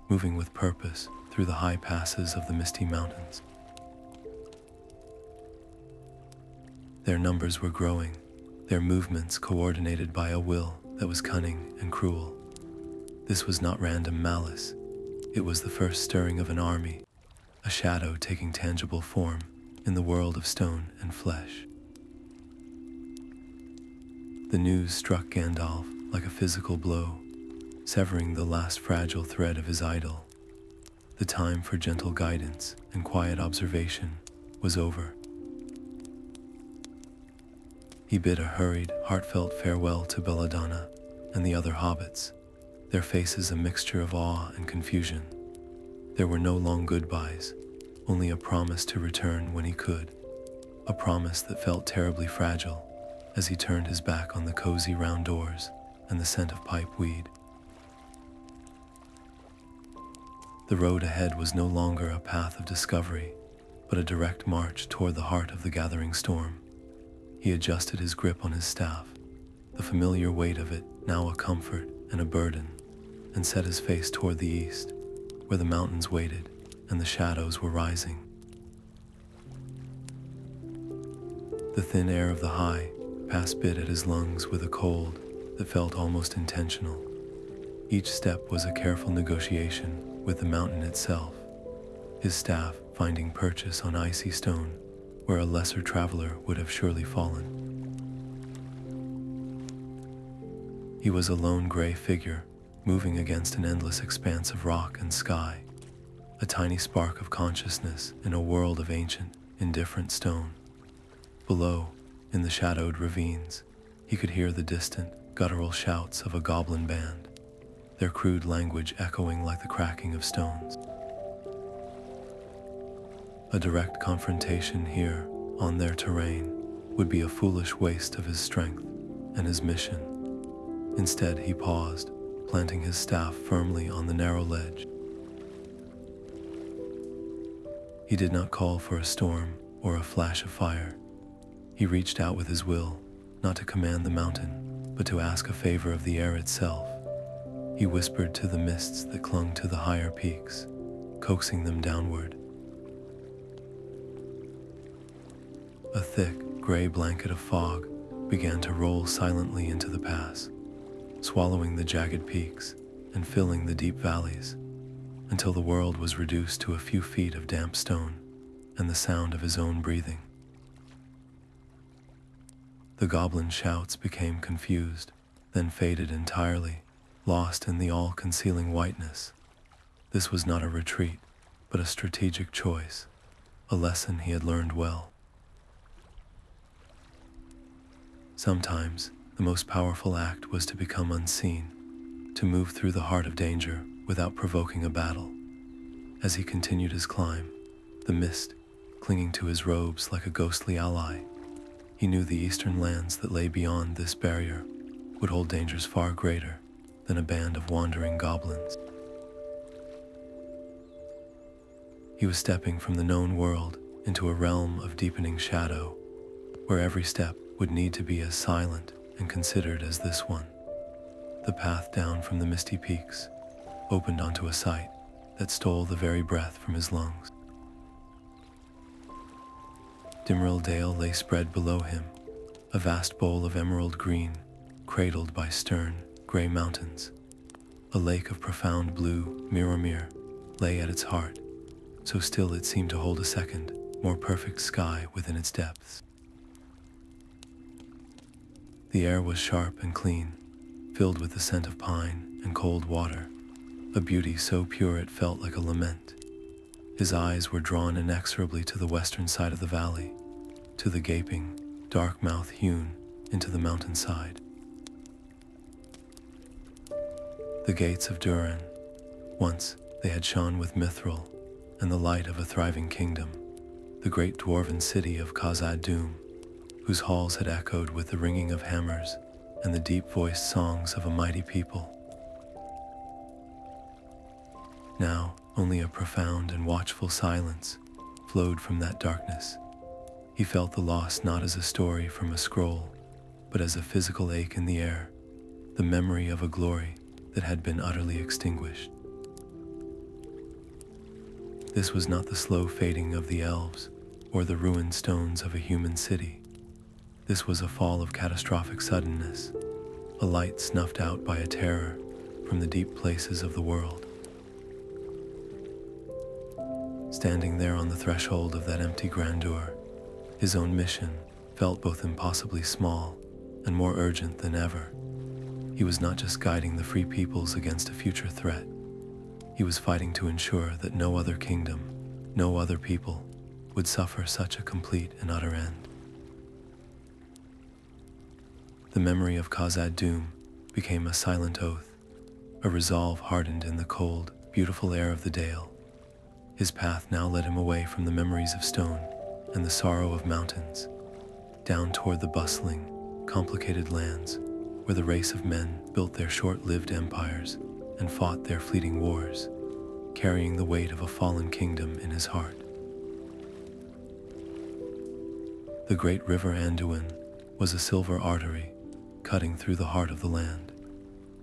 moving with purpose through the high passes of the Misty Mountains. Their numbers were growing, their movements coordinated by a will that was cunning and cruel. This was not random malice, it was the first stirring of an army, a shadow taking tangible form in the world of stone and flesh. The news struck Gandalf like a physical blow, severing the last fragile thread of his idol. The time for gentle guidance and quiet observation was over. He bid a hurried, heartfelt farewell to Belladonna and the other hobbits, their faces a mixture of awe and confusion. There were no long goodbyes, only a promise to return when he could, a promise that felt terribly fragile as he turned his back on the cozy round doors and the scent of pipe weed. The road ahead was no longer a path of discovery, but a direct march toward the heart of the gathering storm. He adjusted his grip on his staff, the familiar weight of it now a comfort and a burden, and set his face toward the east, where the mountains waited and the shadows were rising. The thin air of the high pass bit at his lungs with a cold that felt almost intentional. Each step was a careful negotiation with the mountain itself, his staff finding purchase on icy stone where a lesser traveler would have surely fallen. He was a lone gray figure, moving against an endless expanse of rock and sky, a tiny spark of consciousness in a world of ancient, indifferent stone. Below, in the shadowed ravines, he could hear the distant, guttural shouts of a goblin band, their crude language echoing like the cracking of stones. A direct confrontation here, on their terrain, would be a foolish waste of his strength and his mission. Instead, he paused, planting his staff firmly on the narrow ledge. He did not call for a storm or a flash of fire. He reached out with his will, not to command the mountain, but to ask a favor of the air itself. He whispered to the mists that clung to the higher peaks, coaxing them downward. A thick, gray blanket of fog began to roll silently into the pass, swallowing the jagged peaks and filling the deep valleys, until the world was reduced to a few feet of damp stone and the sound of his own breathing. The goblin shouts became confused, then faded entirely, lost in the all-concealing whiteness. This was not a retreat, but a strategic choice, a lesson he had learned well. Sometimes, the most powerful act was to become unseen, to move through the heart of danger without provoking a battle. As he continued his climb, the mist clinging to his robes like a ghostly ally, he knew the eastern lands that lay beyond this barrier would hold dangers far greater than a band of wandering goblins. He was stepping from the known world into a realm of deepening shadow, where every step would need to be as silent and considered as this one. The path down from the misty peaks opened onto a sight that stole the very breath from his lungs. Dimrill Dale lay spread below him, a vast bowl of emerald green, cradled by stern, gray mountains. A lake of profound blue, Mirror lay at its heart, so still it seemed to hold a second, more perfect sky within its depths. The air was sharp and clean, filled with the scent of pine and cold water, a beauty so pure it felt like a lament. His eyes were drawn inexorably to the western side of the valley, to the gaping, dark mouth hewn into the mountainside. The gates of Durin, once they had shone with mithril and the light of a thriving kingdom, the great dwarven city of Khazad-dûm, whose halls had echoed with the ringing of hammers and the deep-voiced songs of a mighty people. Now, only a profound and watchful silence flowed from that darkness. He felt the loss not as a story from a scroll, but as a physical ache in the air, the memory of a glory that had been utterly extinguished. This was not the slow fading of the elves or the ruined stones of a human city. This was a fall of catastrophic suddenness, a light snuffed out by a terror from the deep places of the world. Standing there on the threshold of that empty grandeur, his own mission felt both impossibly small and more urgent than ever. He was not just guiding the free peoples against a future threat. He was fighting to ensure that no other kingdom, no other people, would suffer such a complete and utter end. The memory of Khazad-dûm became a silent oath, a resolve hardened in the cold, beautiful air of the Dale. His path now led him away from the memories of stone and the sorrow of mountains, down toward the bustling, complicated lands where the race of men built their short-lived empires and fought their fleeting wars, carrying the weight of a fallen kingdom in his heart. The great river Anduin was a silver artery cutting through the heart of the land,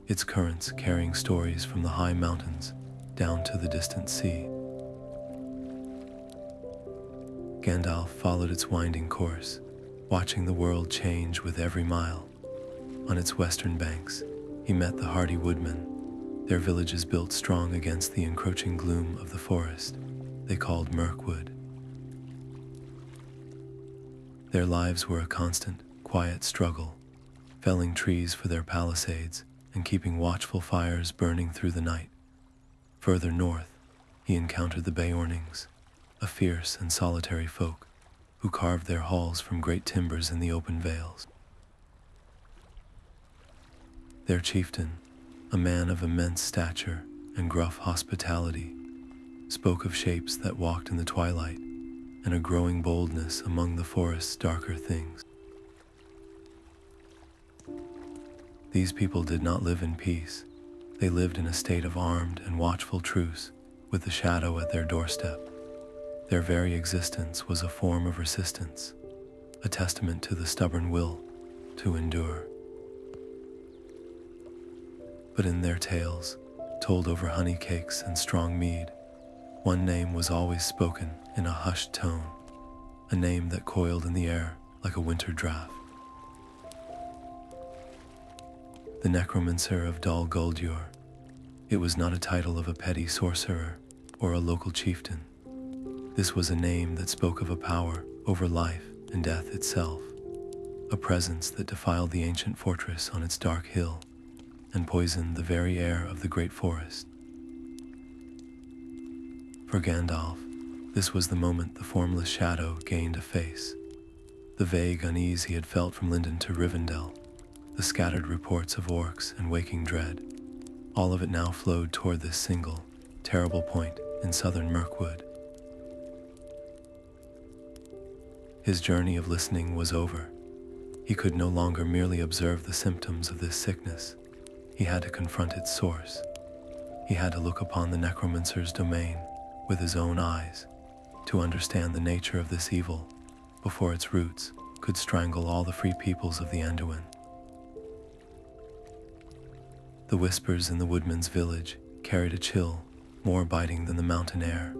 its currents carrying stories from the high mountains down to the distant sea. Gandalf followed its winding course, watching the world change with every mile. On its western banks, he met the hardy woodmen, their villages built strong against the encroaching gloom of the forest they called Mirkwood. Their lives were a constant, quiet struggle, felling trees for their palisades and keeping watchful fires burning through the night. Further north, he encountered the Beornings, a fierce and solitary folk who carved their halls from great timbers in the open vales. Their chieftain, a man of immense stature and gruff hospitality, spoke of shapes that walked in the twilight and a growing boldness among the forest's darker things. These people did not live in peace. They lived in a state of armed and watchful truce with the shadow at their doorstep. Their very existence was a form of resistance, a testament to the stubborn will to endure. But in their tales, told over honey cakes and strong mead, one name was always spoken in a hushed tone, a name that coiled in the air like a winter draft. The Necromancer of Dol Guldur. It was not a title of a petty sorcerer or a local chieftain. This was a name that spoke of a power over life and death itself, a presence that defiled the ancient fortress on its dark hill and poisoned the very air of the great forest. For Gandalf, this was the moment the formless shadow gained a face. The vague unease he had felt from Lindon to Rivendell, the scattered reports of orcs and waking dread, all of it now flowed toward this single, terrible point in southern Mirkwood. His journey of listening was over. He could no longer merely observe the symptoms of this sickness. He had to confront its source. He had to look upon the necromancer's domain with his own eyes to understand the nature of this evil before its roots could strangle all the free peoples of the Anduin. The whispers in the woodman's village carried a chill more biting than the mountain air.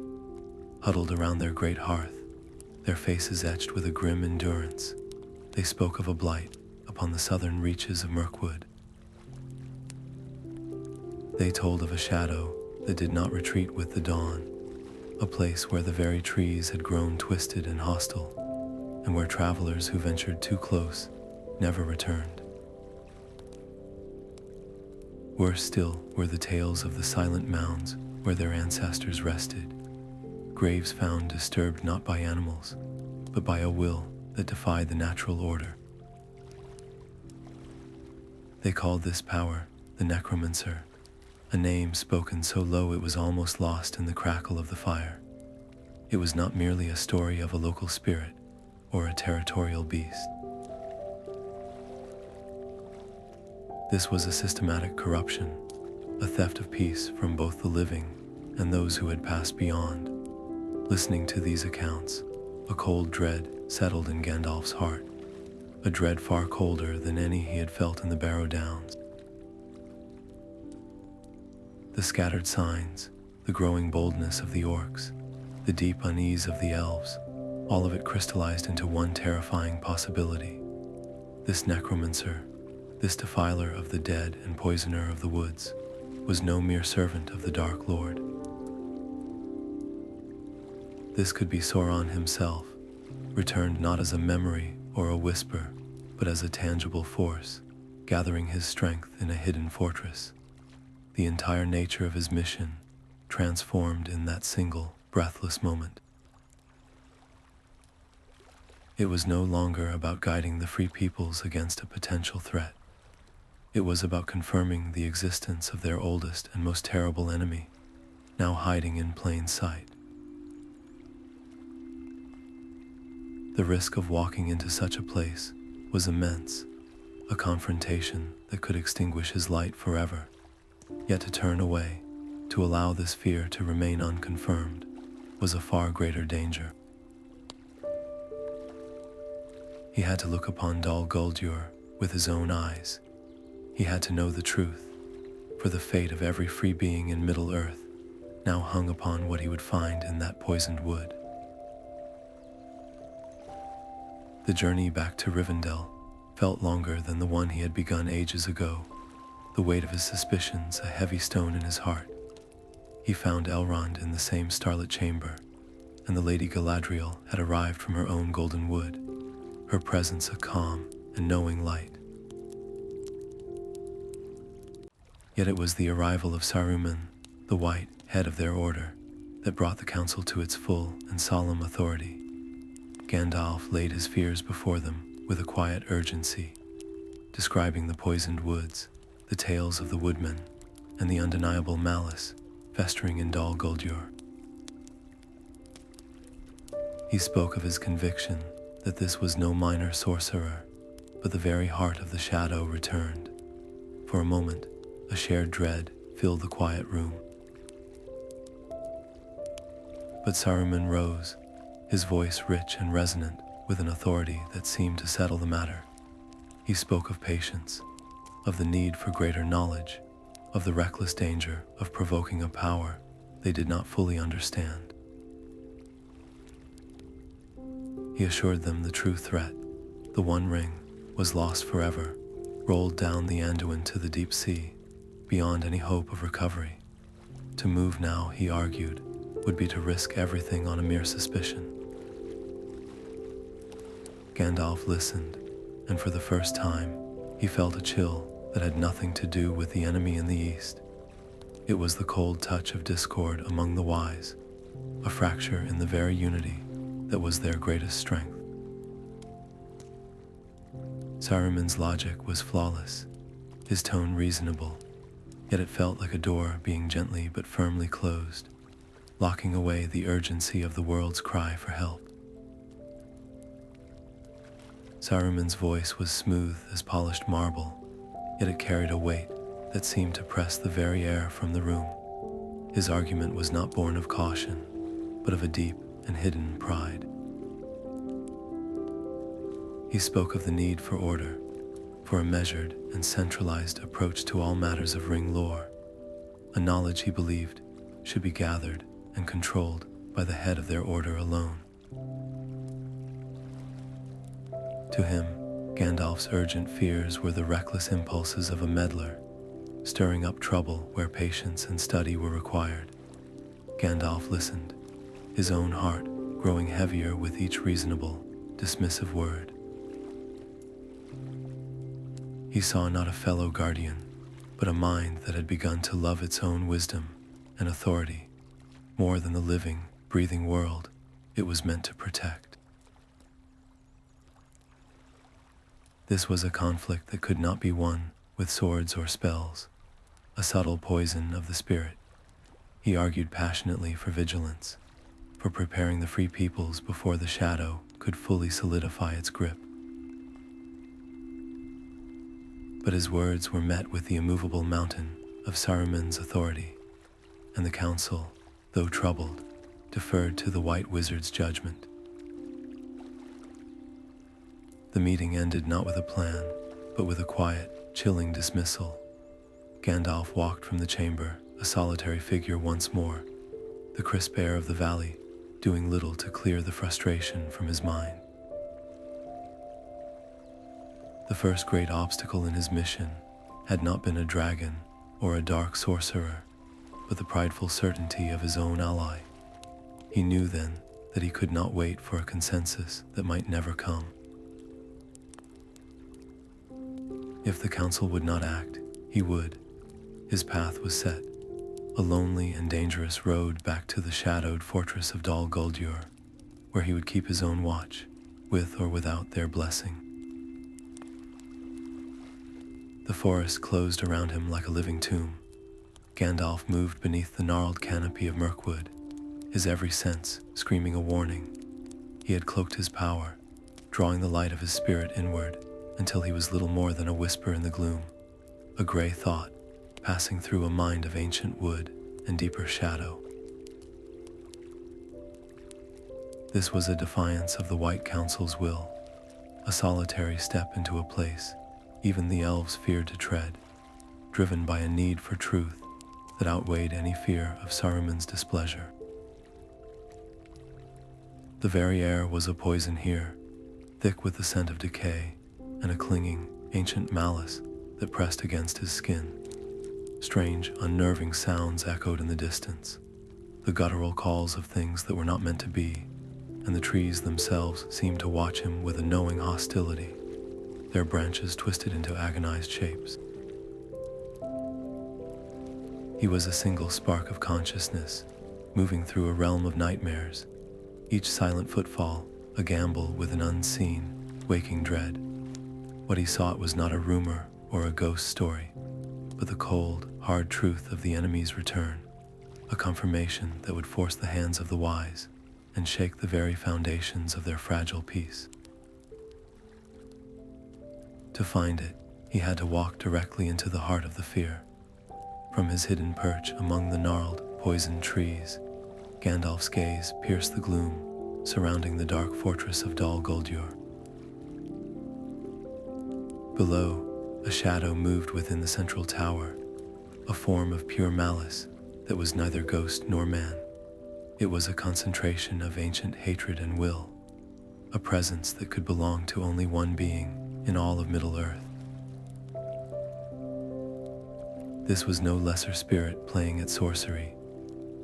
Huddled around their great hearth, their faces etched with a grim endurance, they spoke of a blight upon the southern reaches of Mirkwood. They told of a shadow that did not retreat with the dawn, a place where the very trees had grown twisted and hostile, and where travelers who ventured too close never returned. Worse still were the tales of the silent mounds where their ancestors rested, graves found disturbed not by animals, but by a will that defied the natural order. They called this power the Necromancer, a name spoken so low it was almost lost in the crackle of the fire. It was not merely a story of a local spirit or a territorial beast. This was a systematic corruption, a theft of peace from both the living and those who had passed beyond. Listening to these accounts, a cold dread settled in Gandalf's heart, a dread far colder than any he had felt in the Barrow-downs. The scattered signs, the growing boldness of the orcs, the deep unease of the elves, all of it crystallized into one terrifying possibility. This necromancer, this defiler of the dead and poisoner of the woods, was no mere servant of the Dark Lord. This could be Sauron himself, returned not as a memory or a whisper, but as a tangible force, gathering his strength in a hidden fortress. The entire nature of his mission transformed in that single, breathless moment. It was no longer about guiding the free peoples against a potential threat. It was about confirming the existence of their oldest and most terrible enemy, now hiding in plain sight. The risk of walking into such a place was immense, a confrontation that could extinguish his light forever. Yet to turn away, to allow this fear to remain unconfirmed, was a far greater danger. He had to look upon Dol Guldur with his own eyes. He had to know the truth, for the fate of every free being in Middle-earth now hung upon what he would find in that poisoned wood. The journey back to Rivendell felt longer than the one he had begun ages ago, the weight of his suspicions a heavy stone in his heart. He found Elrond in the same starlit chamber, and the Lady Galadriel had arrived from her own golden wood, her presence a calm and knowing light. Yet it was the arrival of Saruman, the white head of their order, that brought the council to its full and solemn authority. Gandalf laid his fears before them with a quiet urgency, describing the poisoned woods, the tales of the woodmen, and the undeniable malice festering in Dol Guldur. He spoke of his conviction that this was no minor sorcerer, but the very heart of the shadow returned. For a moment, a shared dread filled the quiet room. But Saruman rose, his voice rich and resonant with an authority that seemed to settle the matter. He spoke of patience, of the need for greater knowledge, of the reckless danger of provoking a power they did not fully understand. He assured them the true threat, the One Ring, was lost forever, rolled down the Anduin to the deep sea, beyond any hope of recovery. To move now, he argued, would be to risk everything on a mere suspicion. Gandalf listened, and for the first time, he felt a chill that had nothing to do with the enemy in the east. It was the cold touch of discord among the wise, a fracture in the very unity that was their greatest strength. Saruman's logic was flawless, his tone reasonable, yet it felt like a door being gently but firmly closed, locking away the urgency of the world's cry for help. Saruman's voice was smooth as polished marble, yet it carried a weight that seemed to press the very air from the room. His argument was not born of caution, but of a deep and hidden pride. He spoke of the need for order, for a measured and centralized approach to all matters of ring lore, a knowledge he believed should be gathered and controlled by the head of their order alone. To him, Gandalf's urgent fears were the reckless impulses of a meddler, stirring up trouble where patience and study were required. Gandalf listened, his own heart growing heavier with each reasonable, dismissive word. He saw not a fellow guardian, but a mind that had begun to love its own wisdom and authority more than the living, breathing world it was meant to protect. This was a conflict that could not be won with swords or spells, a subtle poison of the spirit. He argued passionately for vigilance, for preparing the free peoples before the shadow could fully solidify its grip. But his words were met with the immovable mountain of Saruman's authority, and the council, though troubled, deferred to the White Wizard's judgment. The meeting ended not with a plan, but with a quiet, chilling dismissal. Gandalf walked from the chamber, a solitary figure once more, the crisp air of the valley doing little to clear the frustration from his mind. The first great obstacle in his mission had not been a dragon or a dark sorcerer, but the prideful certainty of his own ally. He knew then that he could not wait for a consensus that might never come. If the council would not act, he would. His path was set, a lonely and dangerous road back to the shadowed fortress of Dol Guldur, where he would keep his own watch, with or without their blessing. The forest closed around him like a living tomb. Gandalf moved beneath the gnarled canopy of Mirkwood, his every sense screaming a warning. He had cloaked his power, drawing the light of his spirit inward until he was little more than a whisper in the gloom, a gray thought passing through a mind of ancient wood and deeper shadow. This was a defiance of the White Council's will, a solitary step into a place even the elves feared to tread, driven by a need for truth that outweighed any fear of Saruman's displeasure. The very air was a poison here, thick with the scent of decay and a clinging, ancient malice that pressed against his skin. Strange, unnerving sounds echoed in the distance, the guttural calls of things that were not meant to be, and the trees themselves seemed to watch him with a knowing hostility, their branches twisted into agonized shapes. He was a single spark of consciousness, moving through a realm of nightmares, each silent footfall a gamble with an unseen, waking dread. What he sought was not a rumor or a ghost story, but the cold, hard truth of the enemy's return, a confirmation that would force the hands of the wise and shake the very foundations of their fragile peace. To find it, he had to walk directly into the heart of the fear. From his hidden perch among the gnarled, poisoned trees, Gandalf's gaze pierced the gloom surrounding the dark fortress of Dol Guldur. Below, a shadow moved within the central tower, a form of pure malice that was neither ghost nor man. It was a concentration of ancient hatred and will, a presence that could belong to only one being in all of Middle-earth. This was no lesser spirit playing at sorcery.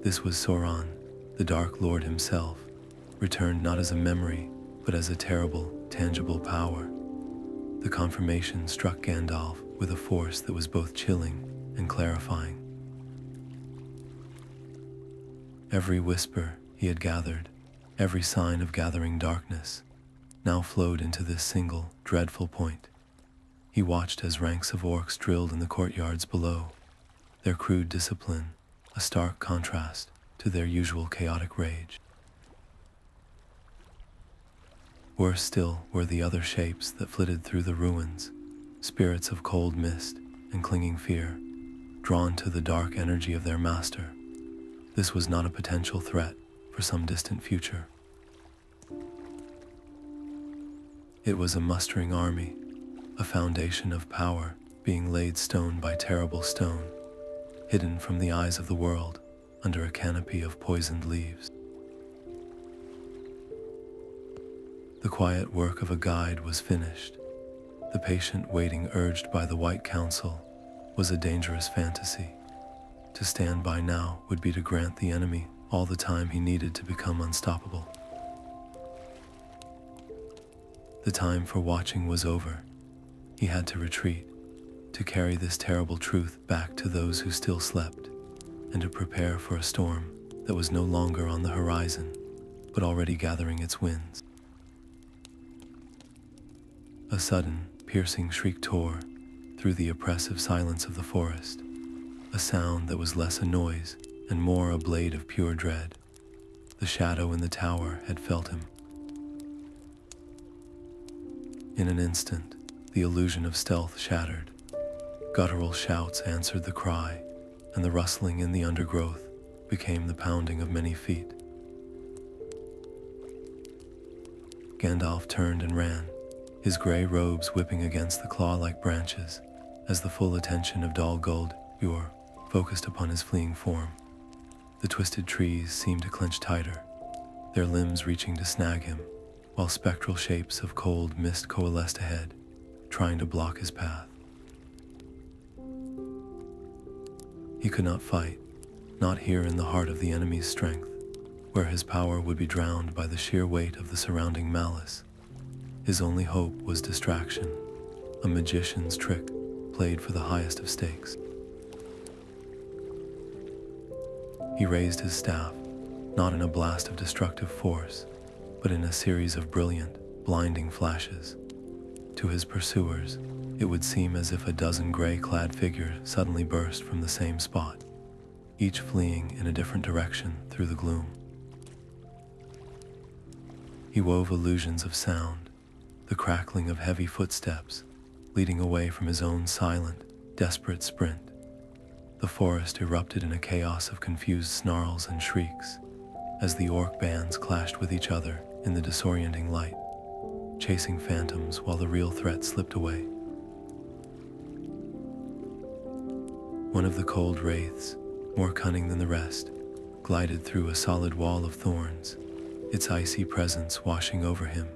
This was Sauron, the Dark Lord himself, returned not as a memory, but as a terrible, tangible power. The confirmation struck Gandalf with a force that was both chilling and clarifying. Every whisper he had gathered, every sign of gathering darkness, now flowed into this single, dreadful point. He watched as ranks of orcs drilled in the courtyards below, their crude discipline a stark contrast to their usual chaotic rage. Worse still were the other shapes that flitted through the ruins, spirits of cold mist and clinging fear, drawn to the dark energy of their master. This was not a potential threat for some distant future. It was a mustering army, a foundation of power being laid stone by terrible stone, hidden from the eyes of the world under a canopy of poisoned leaves. The quiet work of a guide was finished. The patient waiting urged by the White Council was a dangerous fantasy. To stand by now would be to grant the enemy all the time he needed to become unstoppable. The time for watching was over. He had to retreat, to carry this terrible truth back to those who still slept, and to prepare for a storm that was no longer on the horizon, but already gathering its winds. A sudden, piercing shriek tore through the oppressive silence of the forest, a sound that was less a noise and more a blade of pure dread. The shadow in the tower had felt him. In an instant, the illusion of stealth shattered. Guttural shouts answered the cry, and the rustling in the undergrowth became the pounding of many feet. Gandalf turned and ran, his gray robes whipping against the claw-like branches as the full attention of Dol Guldur focused upon his fleeing form. The twisted trees seemed to clench tighter, their limbs reaching to snag him, while spectral shapes of cold mist coalesced ahead, trying to block his path. He could not fight, not here in the heart of the enemy's strength, where his power would be drowned by the sheer weight of the surrounding malice. His only hope was distraction, a magician's trick played for the highest of stakes. He raised his staff, not in a blast of destructive force, but in a series of brilliant, blinding flashes. To his pursuers, it would seem as if a dozen gray-clad figures suddenly burst from the same spot, each fleeing in a different direction through the gloom. He wove illusions of sound, the crackling of heavy footsteps, leading away from his own silent, desperate sprint. The forest erupted in a chaos of confused snarls and shrieks, as the orc bands clashed with each other in the disorienting light, chasing phantoms while the real threat slipped away. One of the cold wraiths, more cunning than the rest, glided through a solid wall of thorns, its icy presence washing over him.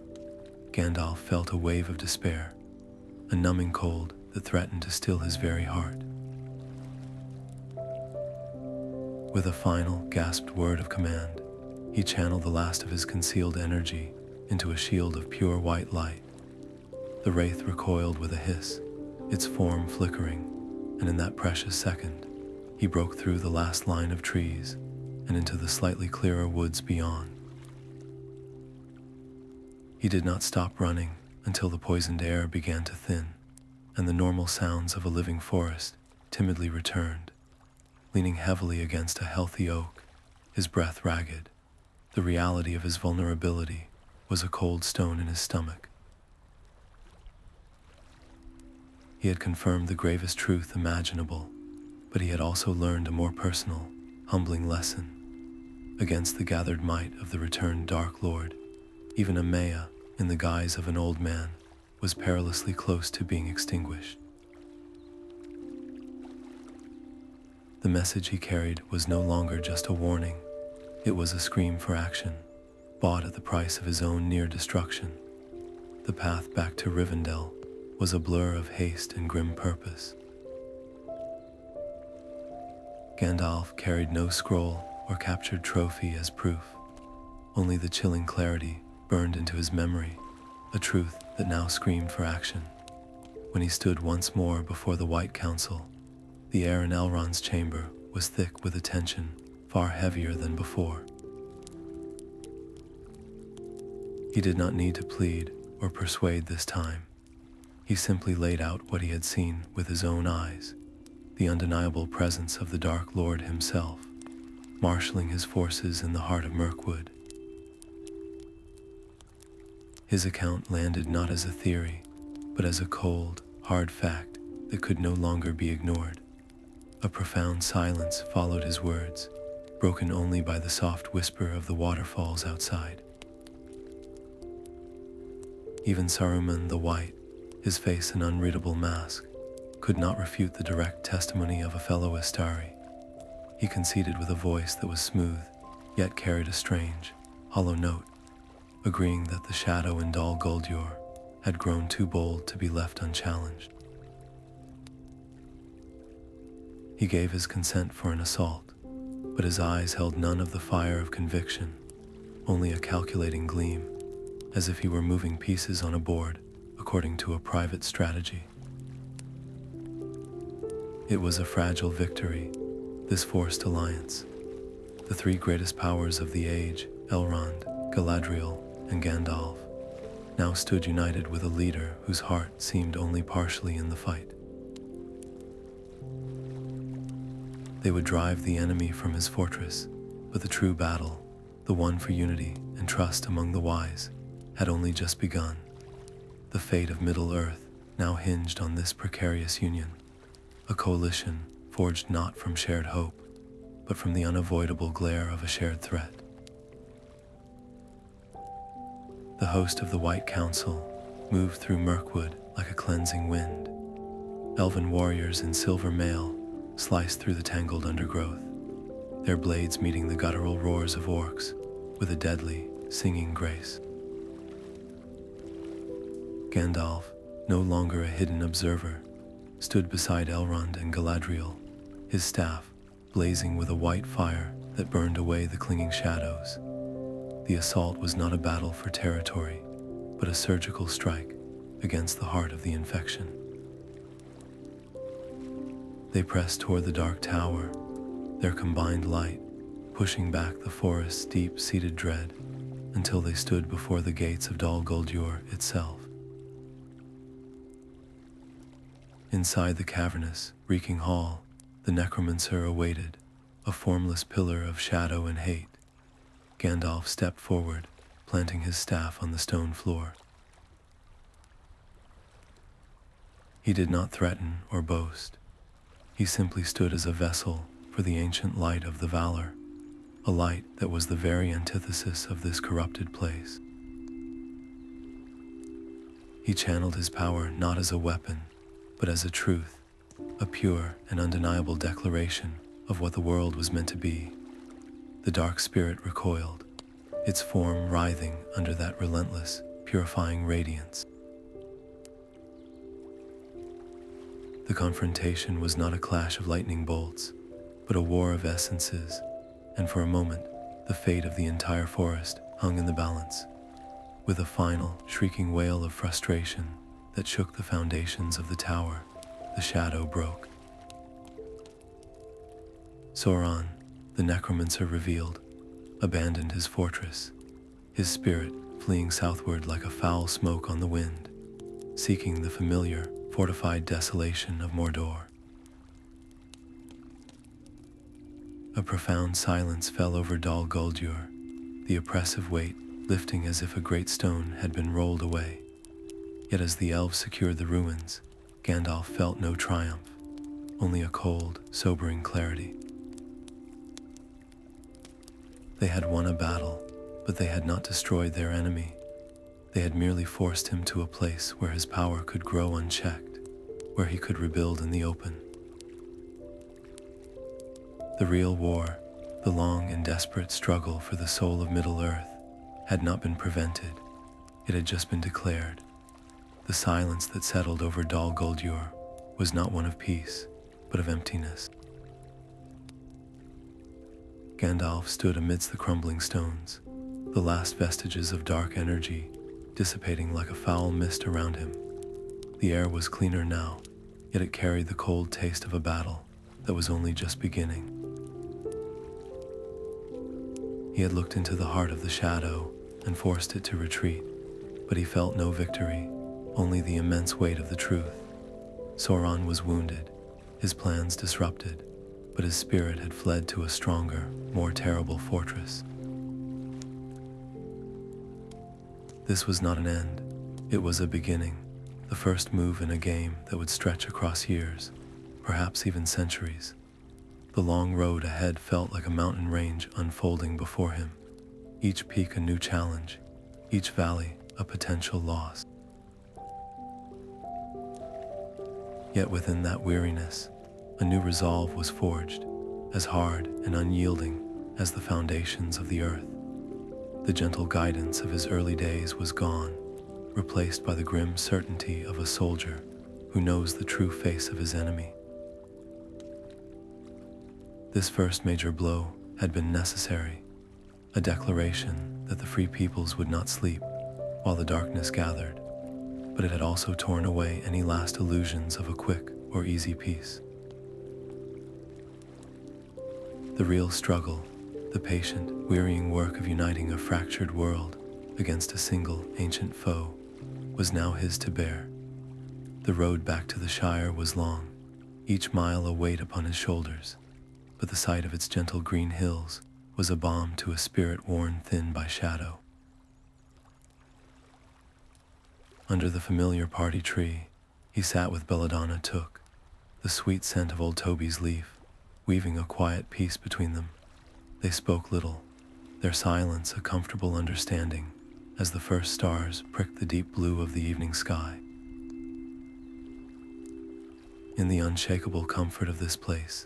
Gandalf felt a wave of despair, a numbing cold that threatened to still his very heart. With a final, gasped word of command, he channeled the last of his concealed energy into a shield of pure white light. The wraith recoiled with a hiss, its form flickering, and in that precious second, he broke through the last line of trees and into the slightly clearer woods beyond. He did not stop running until the poisoned air began to thin, and the normal sounds of a living forest timidly returned. Leaning heavily against a healthy oak, his breath ragged, the reality of his vulnerability was a cold stone in his stomach. He had confirmed the gravest truth imaginable, but he had also learned a more personal, humbling lesson. Against the gathered might of the returned Dark Lord, even a Maya, in the guise of an old man, was perilously close to being extinguished. The message he carried was no longer just a warning. It was a scream for action, bought at the price of his own near destruction. The path back to Rivendell was a blur of haste and grim purpose. Gandalf carried no scroll or captured trophy as proof. Only the chilling clarity burned into his memory, a truth that now screamed for action. When he stood once more before the White Council, the air in Elrond's chamber was thick with a tension far heavier than before. He did not need to plead or persuade this time. He simply laid out what he had seen with his own eyes, the undeniable presence of the Dark Lord himself, marshalling his forces in the heart of Mirkwood. His account landed not as a theory, but as a cold, hard fact that could no longer be ignored. A profound silence followed his words, broken only by the soft whisper of the waterfalls outside. Even Saruman the White, his face an unreadable mask, could not refute the direct testimony of a fellow Istari. He conceded with a voice that was smooth, yet carried a strange, hollow note, agreeing that the shadow in Dol Guldur had grown too bold to be left unchallenged. He gave his consent for an assault, but his eyes held none of the fire of conviction, only a calculating gleam, as if he were moving pieces on a board according to a private strategy. It was a fragile victory, this forced alliance. The three greatest powers of the age, Elrond, Galadriel, and Gandalf, now stood united with a leader whose heart seemed only partially in the fight. They would drive the enemy from his fortress, but the true battle, the one for unity and trust among the wise, had only just begun. The fate of Middle-earth now hinged on this precarious union, a coalition forged not from shared hope, but from the unavoidable glare of a shared threat. The host of the White Council moved through Mirkwood like a cleansing wind. Elven warriors in silver mail sliced through the tangled undergrowth, their blades meeting the guttural roars of orcs with a deadly, singing grace. Gandalf, no longer a hidden observer, stood beside Elrond and Galadriel, his staff blazing with a white fire that burned away the clinging shadows. The assault was not a battle for territory, but a surgical strike against the heart of the infection. They pressed toward the dark tower, their combined light pushing back the forest's deep-seated dread until they stood before the gates of Dol Guldur itself. Inside the cavernous, reeking hall, the necromancer awaited, a formless pillar of shadow and hate. Gandalf stepped forward, planting his staff on the stone floor. He did not threaten or boast. He simply stood as a vessel for the ancient light of the Valar, a light that was the very antithesis of this corrupted place. He channeled his power not as a weapon, but as a truth, a pure and undeniable declaration of what the world was meant to be. The dark spirit recoiled, its form writhing under that relentless, purifying radiance. The confrontation was not a clash of lightning bolts, but a war of essences, and for a moment, the fate of the entire forest hung in the balance. With a final, shrieking wail of frustration that shook the foundations of the tower, the shadow broke. Sauron, the necromancer revealed, abandoned his fortress, his spirit fleeing southward like a foul smoke on the wind, seeking the familiar, fortified desolation of Mordor. A profound silence fell over Dol Guldur, the oppressive weight lifting as if a great stone had been rolled away. Yet as the elves secured the ruins, Gandalf felt no triumph, only a cold, sobering clarity. They had won a battle, but they had not destroyed their enemy. They had merely forced him to a place where his power could grow unchecked, where he could rebuild in the open. The real war, the long and desperate struggle for the soul of Middle-earth, had not been prevented. It had just been declared. The silence that settled over Dol Guldur was not one of peace, but of emptiness. Gandalf stood amidst the crumbling stones, the last vestiges of dark energy dissipating like a foul mist around him. The air was cleaner now, yet it carried the cold taste of a battle that was only just beginning. He had looked into the heart of the shadow and forced it to retreat, but he felt no victory, only the immense weight of the truth. Sauron was wounded, his plans disrupted, but his spirit had fled to a stronger, more terrible fortress. This was not an end, it was a beginning, the first move in a game that would stretch across years, perhaps even centuries. The long road ahead felt like a mountain range unfolding before him, each peak a new challenge, each valley a potential loss. Yet within that weariness, a new resolve was forged, as hard and unyielding as the foundations of the earth. The gentle guidance of his early days was gone, replaced by the grim certainty of a soldier who knows the true face of his enemy. This first major blow had been necessary, a declaration that the free peoples would not sleep while the darkness gathered, but it had also torn away any last illusions of a quick or easy peace. The real struggle, the patient, wearying work of uniting a fractured world against a single ancient foe, was now his to bear. The road back to the Shire was long, each mile a weight upon his shoulders, but the sight of its gentle green hills was a balm to a spirit worn thin by shadow. Under the familiar party tree, he sat with Belladonna Took, the sweet scent of old Toby's leaf, weaving a quiet peace between them. They spoke little, their silence a comfortable understanding, as the first stars pricked the deep blue of the evening sky. In the unshakable comfort of this place,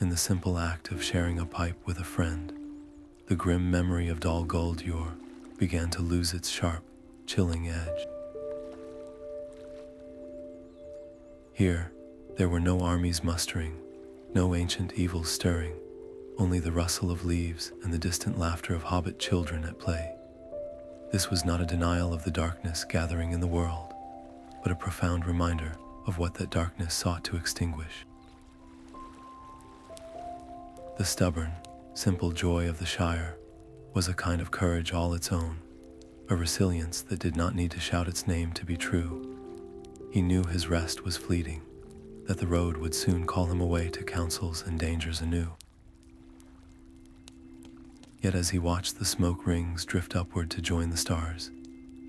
in the simple act of sharing a pipe with a friend, the grim memory of Dol Guldur began to lose its sharp, chilling edge. Here, there were no armies mustering, no ancient evils stirring, only the rustle of leaves and the distant laughter of hobbit children at play. This was not a denial of the darkness gathering in the world, but a profound reminder of what that darkness sought to extinguish. The stubborn, simple joy of the Shire was a kind of courage all its own, a resilience that did not need to shout its name to be true. He knew his rest was fleeting, that the road would soon call him away to councils and dangers anew. Yet as he watched the smoke rings drift upward to join the stars,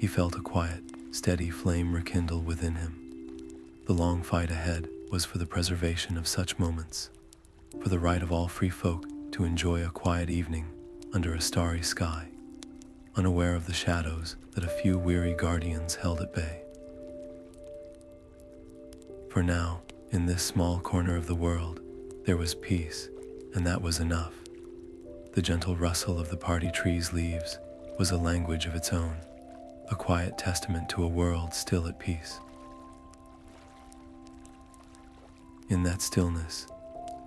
he felt a quiet, steady flame rekindle within him. The long fight ahead was for the preservation of such moments, for the right of all free folk to enjoy a quiet evening under a starry sky, unaware of the shadows that a few weary guardians held at bay. For now, in this small corner of the world, there was peace, and that was enough. The gentle rustle of the party tree's leaves was a language of its own, a quiet testament to a world still at peace. In that stillness,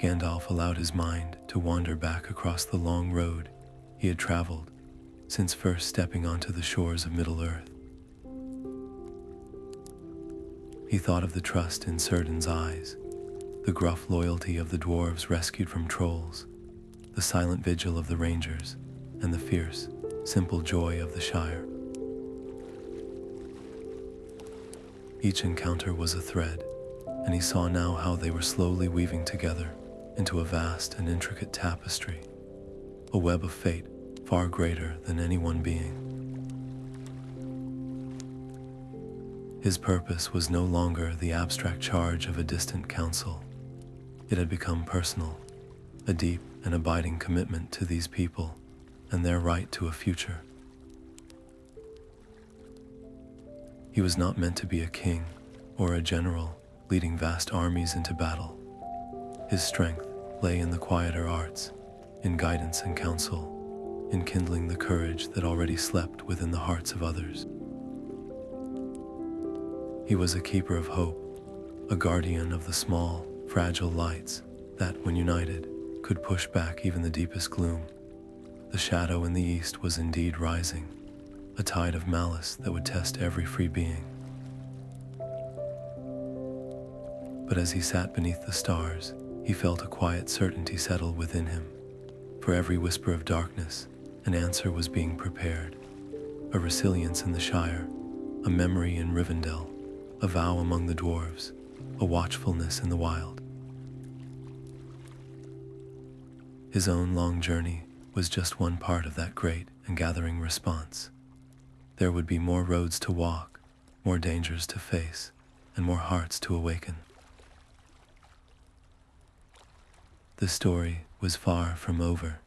Gandalf allowed his mind to wander back across the long road he had traveled since first stepping onto the shores of Middle-earth. He thought of the trust in Círdan's eyes, the gruff loyalty of the dwarves rescued from trolls, the silent vigil of the rangers, and the fierce, simple joy of the Shire. Each encounter was a thread, and he saw now how they were slowly weaving together into a vast and intricate tapestry, a web of fate far greater than any one being. His purpose was no longer the abstract charge of a distant council. It had become personal, a deep and abiding commitment to these people and their right to a future. He was not meant to be a king or a general leading vast armies into battle. His strength lay in the quieter arts, in guidance and counsel, in kindling the courage that already slept within the hearts of others. He was a keeper of hope, a guardian of the small, fragile lights that, when united, could push back even the deepest gloom. The shadow in the east was indeed rising, a tide of malice that would test every free being. But as he sat beneath the stars, he felt a quiet certainty settle within him. For every whisper of darkness, an answer was being prepared. A resilience in the Shire, a memory in Rivendell, a vow among the dwarves, a watchfulness in the wild. His own long journey was just one part of that great and gathering response. There would be more roads to walk, more dangers to face, and more hearts to awaken. the story was far from over.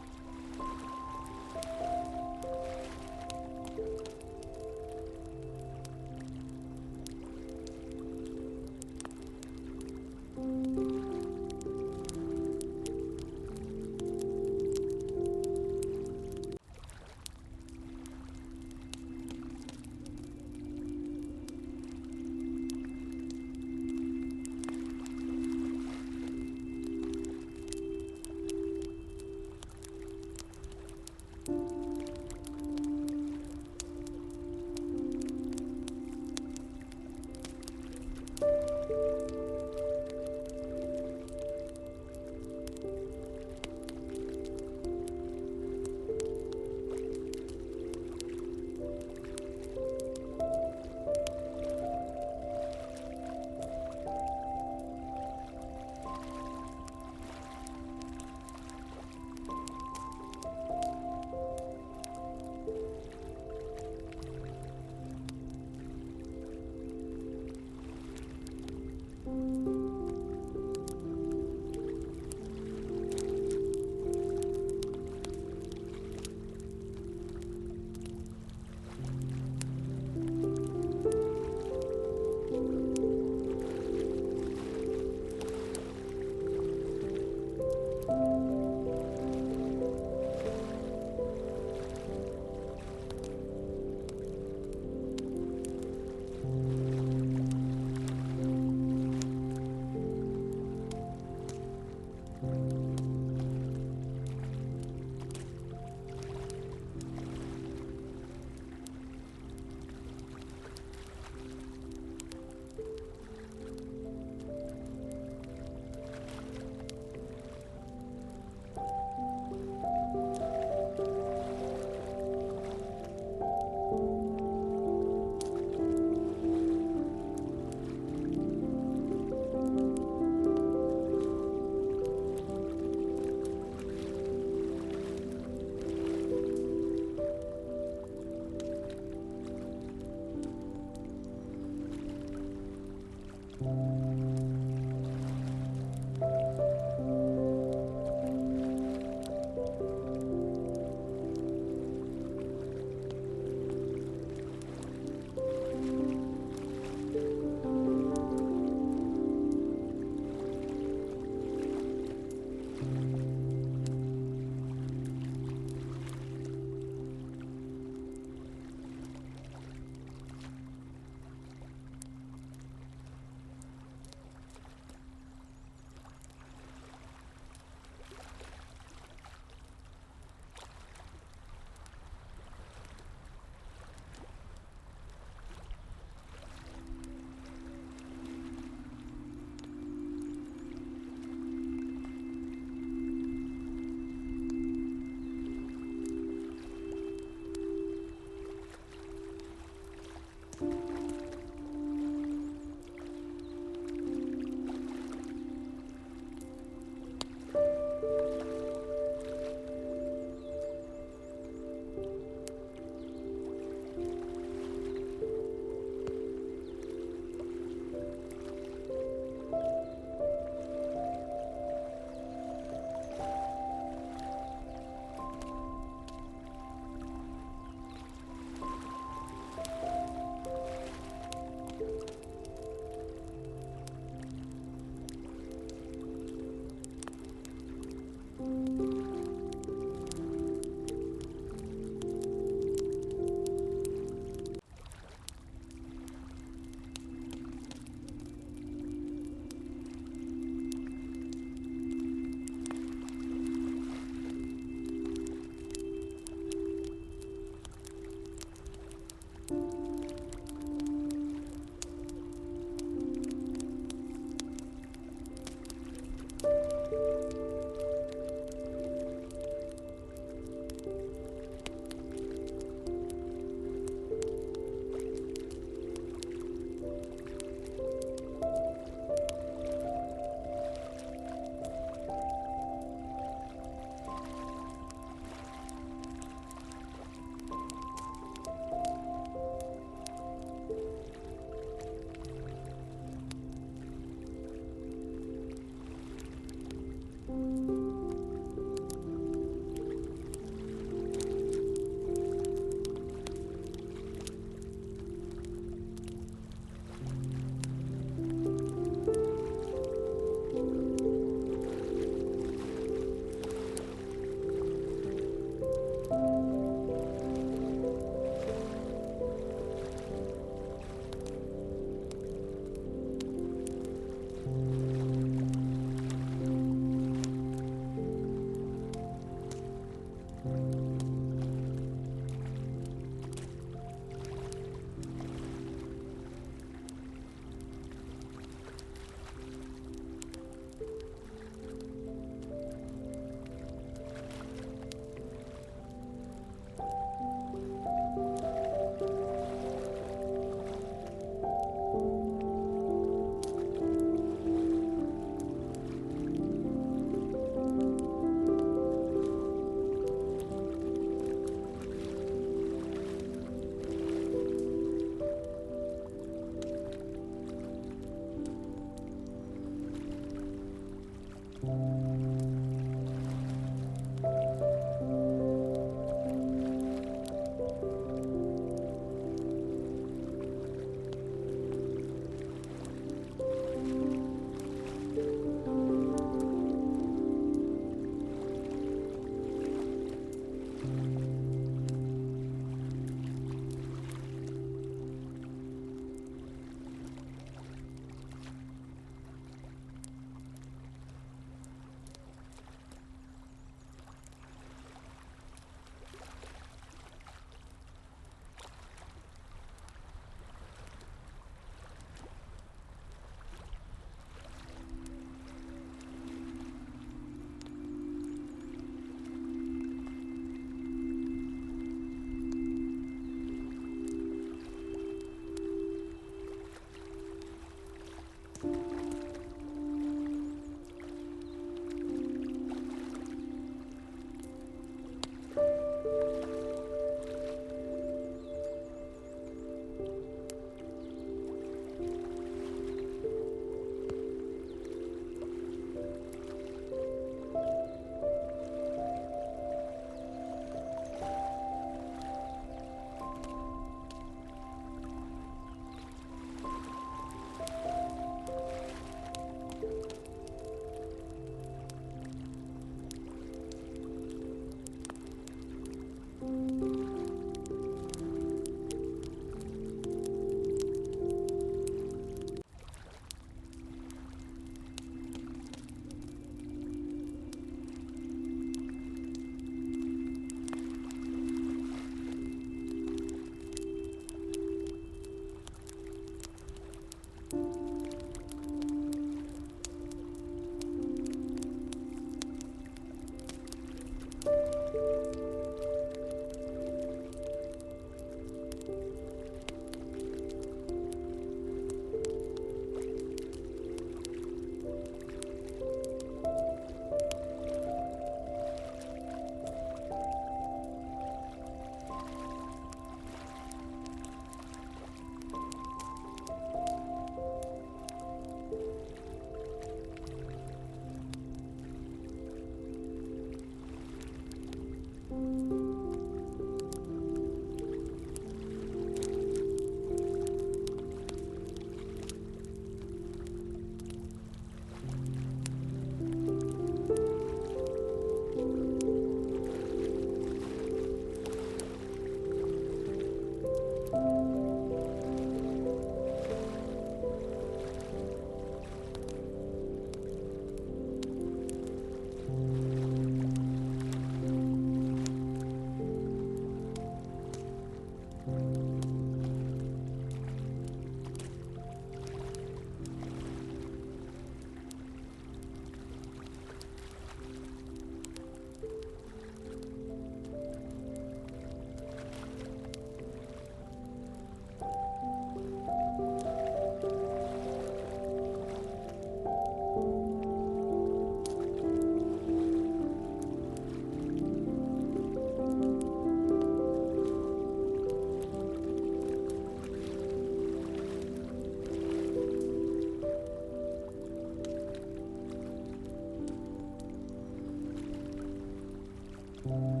you.